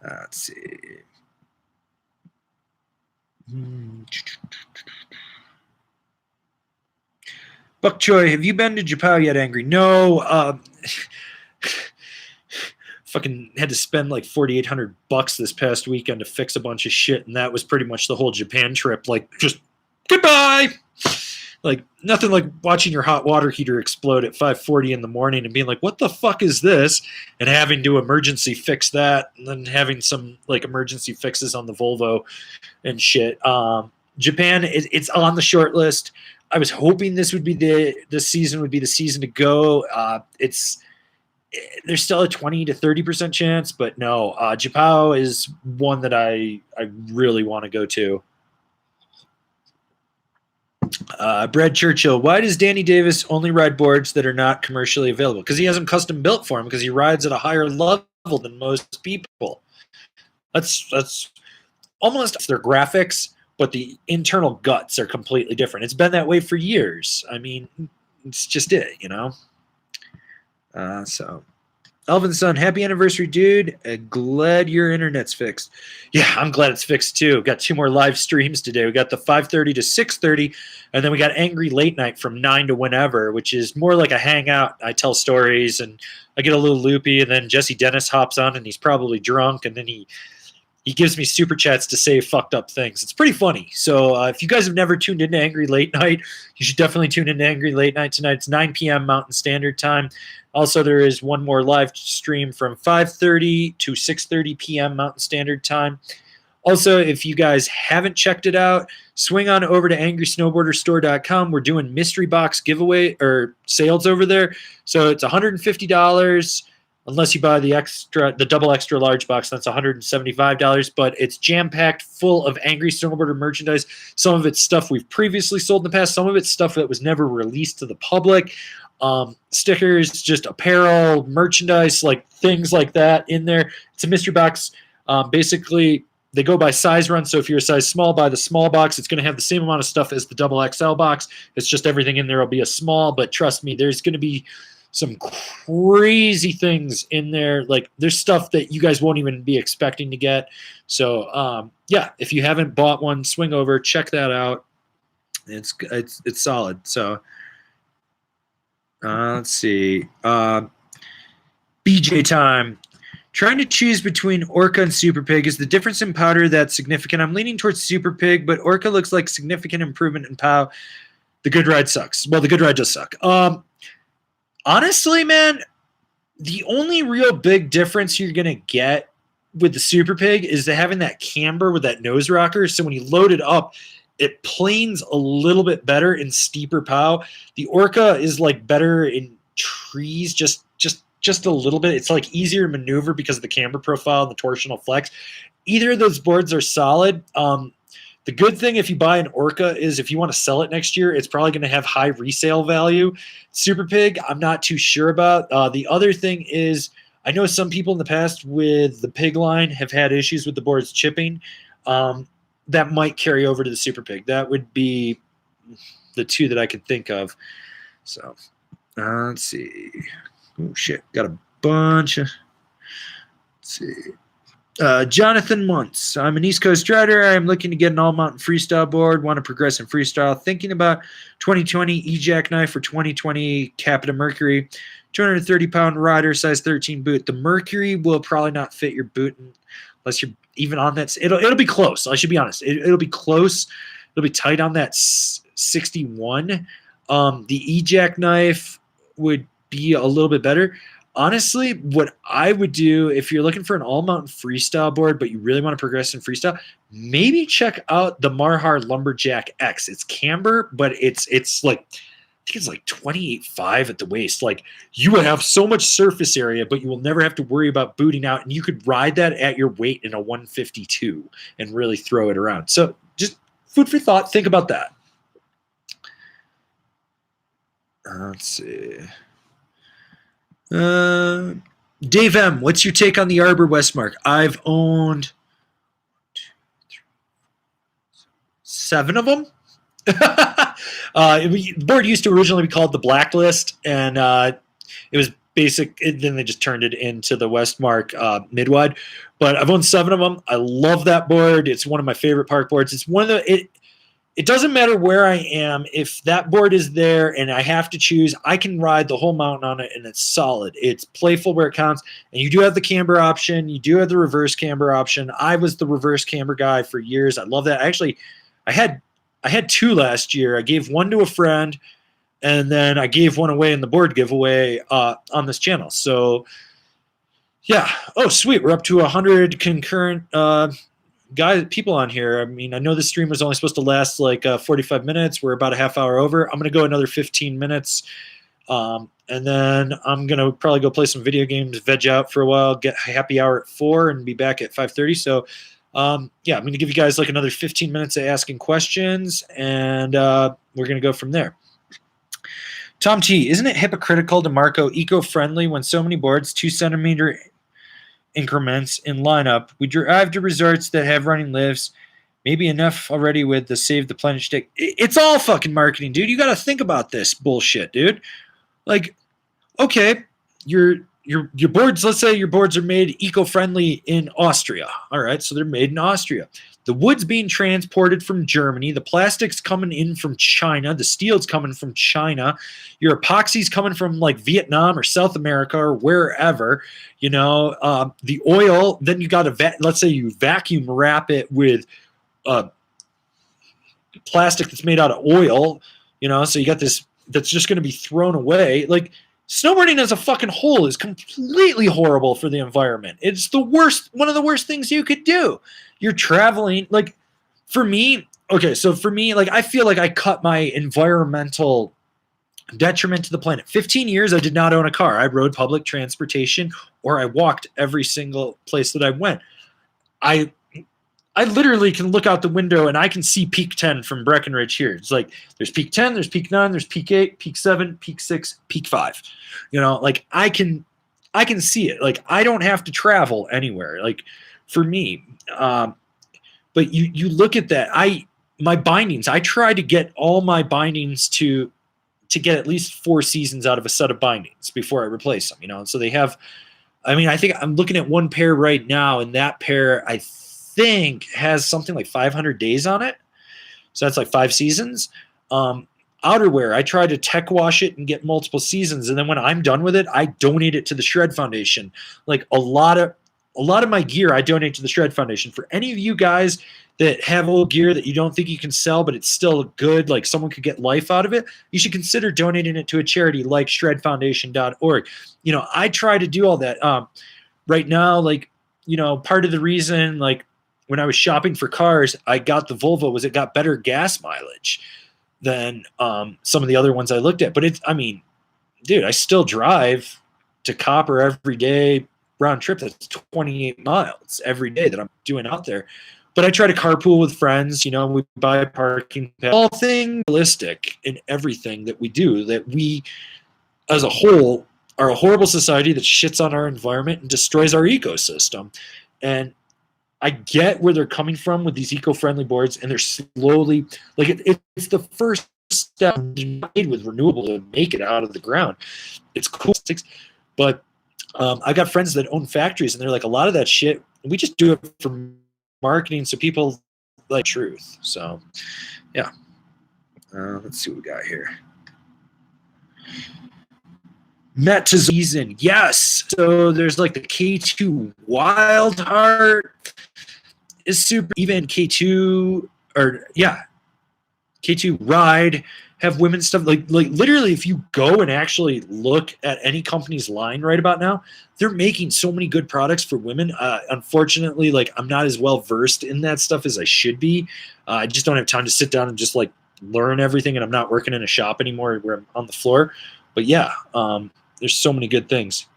A: Let's see. Buck Choi, have you been to Japan yet, Angry? No. Fucking had to spend like $4,800 this past weekend to fix a bunch of shit, and that was pretty much the whole Japan trip. Like, just goodbye. Like, nothing like watching your hot water heater explode at 5:40 in the morning and being like, what the fuck is this? And having to emergency fix that, and then having some like emergency fixes on the Volvo and shit. Japan, it's on the short list. I was hoping this season would be the season to go. There's still a 20 to 30% chance, but no, Japan is one that I really want to go to. Brad Churchill, why does Danny Davis only ride boards that are not commercially available? Because he has them custom built for him, because he rides at a higher level than most people. That's almost their graphics, but the internal guts are completely different. It's been that way for years. I mean, it's just it, you know? So, Elvin's son, happy anniversary, dude. Glad your internet's fixed. Yeah, I'm glad it's fixed too. Got 2 more live streams today. We got the 5:30 to 6:30, and then we got Angry Late Night from 9 to whenever, which is more like a hangout. I tell stories, and I get a little loopy, and then Jesse Dennis hops on, and he's probably drunk, and then he gives me super chats to say fucked up things. It's pretty funny. So if you guys have never tuned into Angry Late Night, you should definitely tune into Angry Late Night tonight. It's 9 p.m. Mountain Standard Time. Also, there is one more live stream from 5:30 to 6:30 p.m. Mountain Standard Time. Also, if you guys haven't checked it out, swing on over to angrysnowboarderstore.com. We're doing mystery box giveaway or sales over there. So it's $150. Unless you buy the double extra large box, that's $175. But it's jam-packed full of Angry Snowboarder merchandise. Some of it's stuff we've previously sold in the past. Some of it's stuff that was never released to the public. Stickers, just apparel, merchandise, like things like that in there. It's a mystery box. Basically, they go by size run. So if you're a size small, buy the small box. It's going to have the same amount of stuff as the double XL box. It's just everything in there will be a small. But trust me, there's going to be some crazy things in there. Like, there's stuff that you guys won't even be expecting to get. So yeah, if you haven't bought one, swing over, check that out. It's solid. So let's see. BJ time. Trying to choose between Orca and Super Pig. Is the difference in powder that significant? I'm leaning towards Super Pig, but Orca looks like significant improvement in POW. The good ride sucks. Well, the good ride does suck. Honestly, man, the only real big difference you're going to get with the Super Pig is having that camber with that nose rocker. So when you load it up, it planes a little bit better in steeper POW. The Orca is like better in trees, just a little bit. It's like easier to maneuver because of the camber profile and the torsional flex. Either of those boards are solid. The good thing if you buy an Orca is if you want to sell it next year, it's probably going to have high resale value. Super Pig, I'm not too sure about. The other thing is, I know some people in the past with the Pig line have had issues with the boards chipping. That might carry over to the Super Pig. That would be the two that I could think of. So let's see. Oh shit, got a bunch of. Let's see. Jonathan Muntz. I'm an East Coast rider. I'm looking to get an all-mountain freestyle board. Want to progress in freestyle. Thinking about 2020 E-Jackknife for 2020 Capita Mercury. 230-pound rider, size 13 boot. The Mercury will probably not fit your boot unless you're even on that. It'll be close. I should be honest. It'll be close. It'll be tight on that 61. The E-Jackknife would be a little bit better. Honestly, what I would do if you're looking for an all-mountain freestyle board, but you really want to progress in freestyle, maybe check out the Marhar Lumberjack X. It's camber, but it's like, I think it's like 28.5 at the waist. Like, you would have so much surface area, but you will never have to worry about booting out, and you could ride that at your weight in a 152 and really throw it around. So just food for thought. Think about that. Let's see. Dave M., what's your take on the Arbor Westmark? I've owned 7 of them. The board used to originally be called the Blacklist, and it was basic. Then they just turned it into the Westmark mid-wide. But I've owned 7 of them. I love that board. It's one of my favorite park boards. It's one of the it doesn't matter where I am. If that board is there and I have to choose, I can ride the whole mountain on it, and it's solid. It's playful where it counts. And you do have the camber option. You do have the reverse camber option. I was the reverse camber guy for years. I love that. Actually, I had 2 last year. I gave one to a friend, and then I gave one away in the board giveaway on this channel. So, oh, sweet. We're up to 100 concurrent people on here. I mean, I know this stream was only supposed to last like 45 minutes. We're about a half hour over. I'm going to go another 15 minutes. And then I'm going to probably go play some video games, veg out for a while, get happy hour at 4 and be back at 5:30. So, I'm going to give you guys like another 15 minutes of asking questions, and we're going to go from there. Tom T, isn't it hypocritical to marco eco-friendly when so many boards, 2-centimeter increments in lineup? We drive to resorts that have running lifts. Maybe enough already with the Save the Planet shtick. It's all fucking marketing, dude. You got to think about this bullshit, dude. Like, okay, your boards, let's say your boards are made eco-friendly in Austria. All right, so they're made in Austria. The wood's being transported from Germany. The plastic's coming in from China. The steel's coming from China. Your epoxy's coming from like Vietnam or South America or wherever. You know, the oil, then you got to, let's say you vacuum wrap it with plastic that's made out of oil, you know, so you got this that's just going to be thrown away. Like, snowboarding as a fucking whole is completely horrible for the environment. It's the worst, one of the worst things you could do. You're traveling, like, for me, okay, so for me, like, I feel like I cut my environmental detriment to the planet. 15 years, I did not own a car. I rode public transportation, or I walked every single place that I went. I literally can look out the window and I can see Peak 10 from Breckenridge here. It's like there's Peak 10, there's Peak 9, there's Peak 8, Peak 7, Peak 6, Peak 5. You know, like I can see it. Like, I don't have to travel anywhere. Like, for me, but you look at that. My bindings, I try to get all my bindings to get at least 4 seasons out of a set of bindings before I replace them, you know? And so they have, I mean, I think I'm looking at one pair right now, and that pair, I think, has something like 500 days on it. So that's like 5 seasons. Outerwear, I try to tech wash it and get multiple seasons. And then when I'm done with it, I donate it to the Shred Foundation. Like, a lot of my gear I donate to the Shred Foundation. For any of you guys that have old gear that you don't think you can sell, but it's still good, like someone could get life out of it, you should consider donating it to a charity like shredfoundation.org. You know, I try to do all that. Right now, like, you know, part of the reason, like, when I was shopping for cars, I got the Volvo was it got better gas mileage than some of the other ones I looked at. But I mean, dude, I still drive to Copper every day, round trip. That's 28 miles every day that I'm doing out there. But I try to carpool with friends. You know, we buy parking pass. All things realistic in everything that we do. That we, as a whole, are a horrible society that shits on our environment and destroys our ecosystem. And I get where they're coming from with these eco-friendly boards, and they're slowly like it's the first step made with renewable to make it out of the ground. It's cool, but I got friends that own factories, and they're like, a lot of that shit we just do it for marketing, so people like truth. So, yeah. Let's see what we got here. Met to season, yes. So there's like the K2 Wild Heart is super. Even K2 K2 Ride have women's stuff. Like literally, if you go and actually look at any company's line right about now, they're making so many good products for women. Unfortunately, like I'm not as well versed in that stuff as I should be. I just don't have time to sit down and just like learn everything, and I'm not working in a shop anymore where I'm on the floor. But yeah, there's so many good things.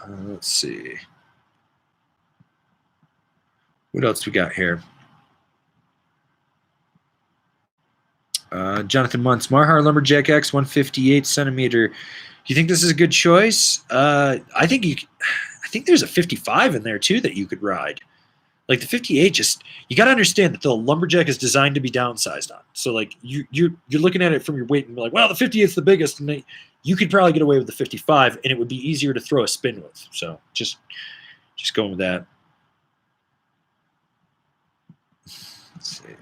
A: Let's see. What else we got here? Jonathan Muntz, Marhar Lumberjack X 158 centimeter. Do you think this is a good choice? I think there's a 55 in there too that you could ride. Like the 58, you got to understand that the Lumberjack is designed to be downsized on. So like you're looking at it from your weight and be like, well, the 58 is the biggest, and you could probably get away with the 55, and it would be easier to throw a spin with. So just going with that. Let's see.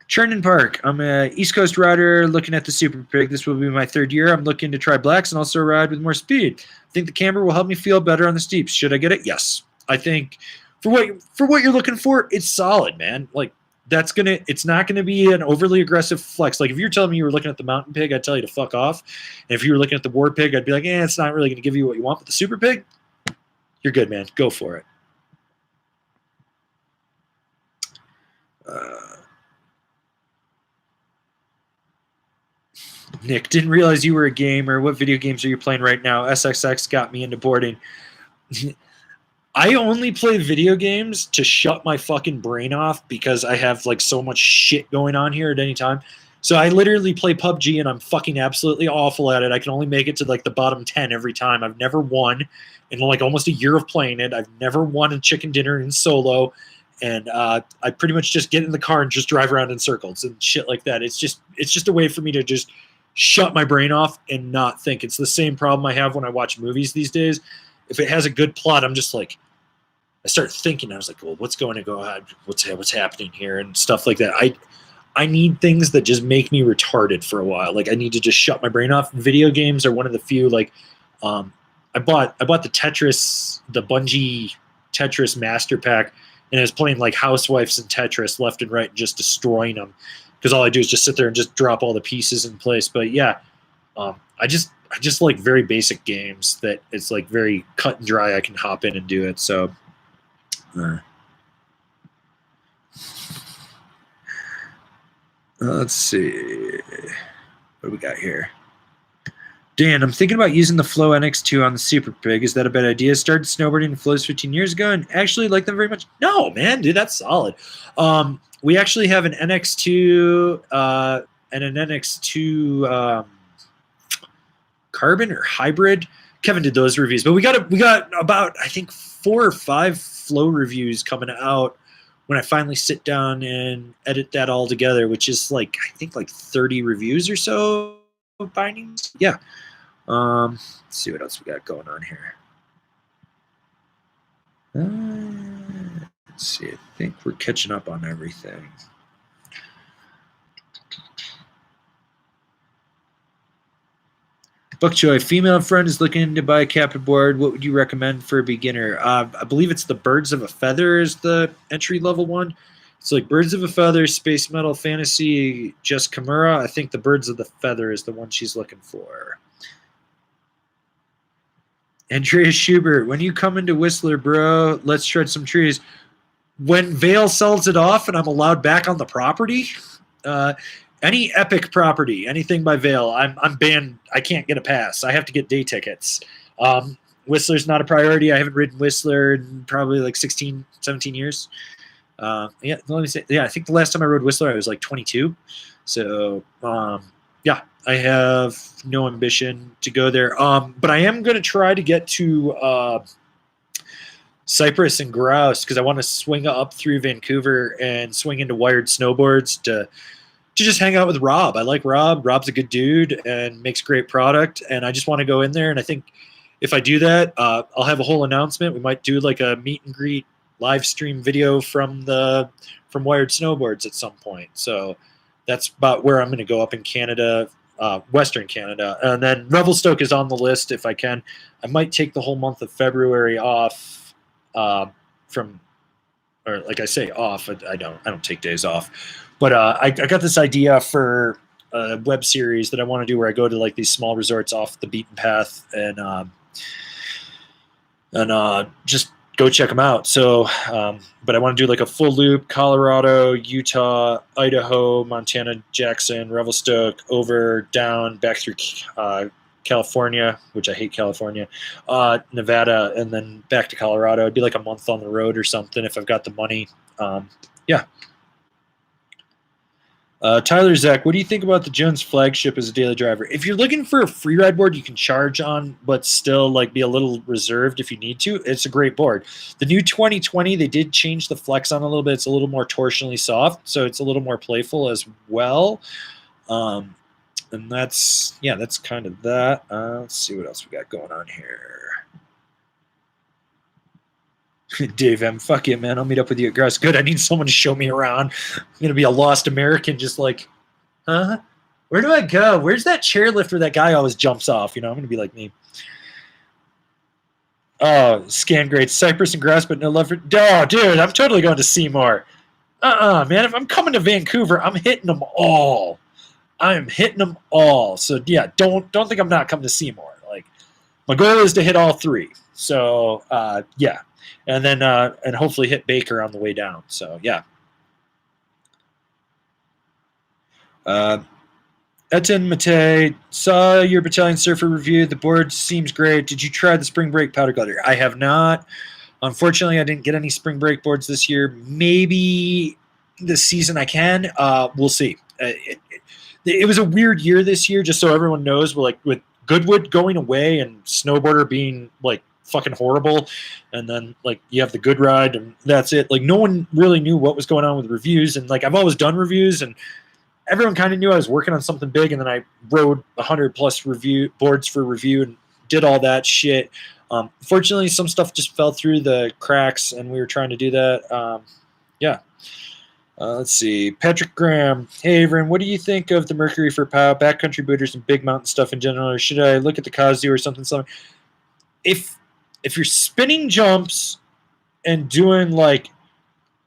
A: Chernin Park. I'm a East Coast rider looking at the Super Pig. This will be my third year. I'm looking to try blacks and also ride with more speed. I think the camber will help me feel better on the steeps. Should I get it? Yes. I think for what you're looking for, it's solid, man. Like it's not gonna be an overly aggressive flex. Like if you're telling me you were looking at the Mountain Pig, I'd tell you to fuck off. And if you were looking at the War Pig, I'd be like, it's not really gonna give you what you want. But the Super Pig, you're good, man. Go for it. Nick, didn't realize you were a gamer. What video games are you playing right now? SXX got me into boarding. I only play video games to shut my fucking brain off because I have like so much shit going on here at any time. So I literally play PUBG and I'm fucking absolutely awful at it. I can only make it to like the bottom 10 every time. I've never won in like almost a year of playing it. I've never won a chicken dinner in solo. And I pretty much just get in the car and just drive around in circles and shit like that. It's just a way for me to just shut my brain off and not think. It's the same problem I have when I watch movies these days. If it has a good plot, I'm just like, I start thinking. I was like, well, what's going to go on? What's happening here and stuff like that. I need things that just make me retarded for a while. Like I need to just shut my brain off. Video games are one of the few. Like, I bought the Bungie Tetris Master Pack, and I was playing like Housewives and Tetris left and right, and just destroying them. Because all I do is just sit there and just drop all the pieces in place. But yeah, I just like very basic games that it's like very cut and dry. I can hop in and do it. So let's see what do we got here. Dan, I'm thinking about using the Flow NX2 on the Super Pig. Is that a bad idea? Started snowboarding in Flows 15 years ago and actually like them very much. No, man, dude, that's solid. We actually have an NX2 and an NX2 carbon or hybrid. Kevin did those reviews, but we got about I think 4 or 5 Flow reviews coming out when I finally sit down and edit that all together, which is like I think like 30 reviews or so bindings. Yeah. Let's see what else we got going on here. Let's see. I think we're catching up on everything. Buckjoy, female friend is looking to buy a Capita board. What would you recommend for a beginner? I believe it's the Birds of a Feather is the entry-level one. It's like Birds of a Feather, Space Metal, Fantasy, Just Kimura. I think the Birds of the Feather is the one she's looking for. Andrea Schubert, when you come into Whistler, bro, let's shred some trees. When Vail sells it off and I'm allowed back on the property, any Epic property, anything by Vail, I'm banned. I can't get a pass. I have to get day tickets. Whistler's not a priority. I haven't ridden Whistler in probably like 16, 17 years. Yeah, let me say. Yeah, I think the last time I rode Whistler, I was like 22. So yeah, I have no ambition to go there. But I am going to try to get to Cypress and Grouse because I want to swing up through Vancouver and swing into Wired Snowboards to just hang out with Rob. I like Rob. Rob's a good dude and makes great product. And I just want to go in there. And I think if I do that, I'll have a whole announcement. We might do like a meet and greet live stream video from Wired Snowboards at some point. So that's about where I'm going to go up in Canada, Western Canada. And then Revelstoke is on the list if I can. I might take the whole month of February off from, or like I say, off. I don't take days off. But I got this idea for a web series that I want to do where I go to like these small resorts off the beaten path and just go check them out. So, but I want to do like a full loop: Colorado, Utah, Idaho, Montana, Jackson, Revelstoke, over, down, back through California, which I hate California, Nevada, and then back to Colorado. It'd be like a month on the road or something if I've got the money. Yeah. Tyler Zach, what do you think about the Jones flagship as a daily driver? If you're looking for a free ride board you can charge on, but still like be a little reserved if you need to, it's a great board. The new 2020, they did change the flex on a little bit. It's a little more torsionally soft, so it's a little more playful as well. And that's kind of that. Let's see what else we got going on here. Dave M, fuck you, man. I'll meet up with you at Grouse. Good. I need someone to show me around. I'm gonna be a lost American, just like, huh? Where do I go? Where's that chairlift where that guy always jumps off? I'm gonna be like me. Oh, scan great. Cypress and Grouse, but no love for. Oh, dude, I'm totally going to Seymour. Man. If I'm coming to Vancouver, I'm hitting them all. I am hitting them all. So yeah, don't think I'm not coming to Seymour. Like, my goal is to hit all three. So yeah. And then and hopefully hit Baker on the way down. So yeah. Etienne Mate, saw your Battalion Surfer review. The board seems great. Did you try the Spring Break powder glider? I have not. Unfortunately, I didn't get any Spring Break boards this year. Maybe this season I can. We'll see. It was a weird year this year, just so everyone knows. We're like with Goodwood going away and Snowboarder being like fucking horrible, and then like you have the Good Ride and that's it. Like no one really knew what was going on with reviews, and like I've always done reviews and everyone kind of knew I was working on something big, and then I rode 100+ review boards for review and did all that shit. Fortunately, some stuff just fell through the cracks, and we were trying to do that. Yeah. Let's see. Patrick Graham. Hey, Averin, what do you think of the Mercury for POW, backcountry booters, and big mountain stuff in general? Or should I look at the Kazoo or something? If you're spinning jumps and doing like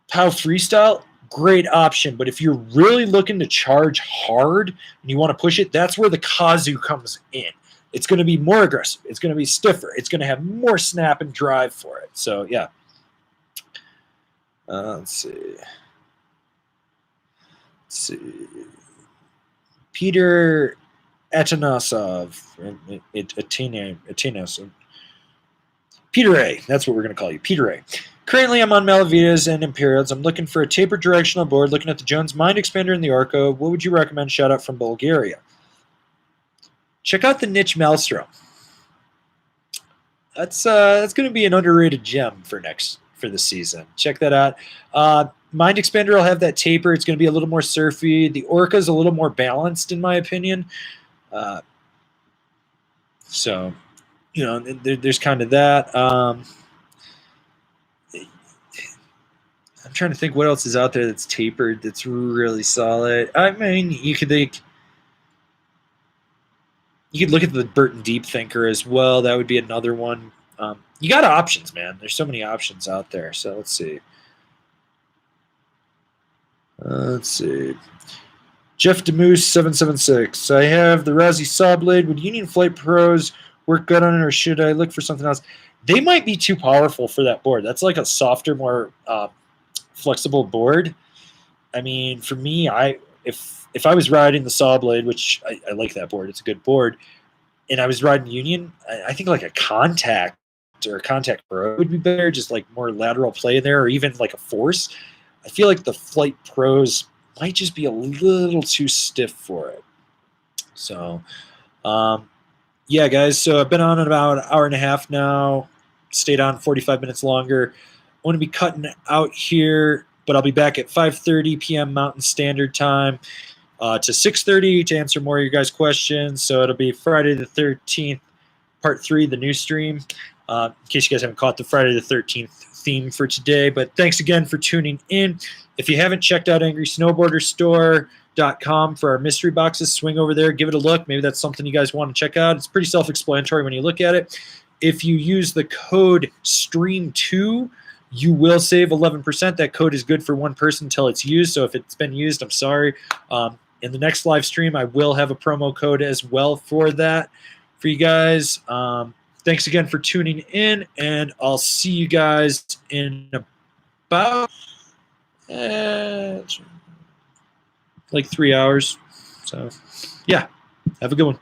A: POW freestyle, great option. But if you're really looking to charge hard and you want to push it, that's where the Kazoo comes in. It's going to be more aggressive. It's going to be stiffer. It's going to have more snap and drive for it. So, yeah. Let's see. Peter Atanasov. Atanasov. Peter A. That's what we're going to call you. Peter A. Currently, I'm on Malavitas and Imperials. I'm looking for a tapered directional board, looking at the Jones Mind Expander and the Orca. What would you recommend? Shout out from Bulgaria. Check out the Niche Maelstrom. That's going to be an underrated gem for this season. Check that out. Mind Expander will have that taper. It's going to be a little more surfy. The Orca is a little more balanced, in my opinion. So, there's kind of that. I'm trying to think what else is out there that's tapered that's really solid. I mean, you could look at the Burton Deep Thinker as well. That would be another one. You got options, man. There's so many options out there. So let's see. Jeff DeMoose 776. I have the Razzie Saw Blade. Would Union Flight Pros work good on it, or should I look for something else? They might be too powerful for that board. That's like a softer, more flexible board. I mean, for me, if I was riding the Saw Blade, which I like that board, it's a good board, and I was riding Union, I think like a Contact or a Contact Pro would be better, just like more lateral play there, or even like a Force. I feel like the Flight Pros might just be a little too stiff for it. So, yeah, guys, so I've been on about an hour and a half now, stayed on 45 minutes longer. I'm going to be cutting out here, but I'll be back at 5:30 p.m. Mountain Standard Time to 6:30 to answer more of your guys' questions. So it'll be Friday the 13th, Part 3, the new stream, in case you guys haven't caught the Friday the 13th theme for today. But thanks again for tuning in. If you haven't checked out AngrySnowboarderStore.com for our mystery boxes, swing over there, give it a look. Maybe that's something you guys want to check out. It's pretty self-explanatory when you look at it. If you use the code STREAM2, you will save 11%. That code is good for one person until it's used. So if it's been used, I'm sorry. In the next live stream, I will have a promo code as well for that for you guys. Thanks again for tuning in, and I'll see you guys in about like 3 hours. So, yeah, have a good one.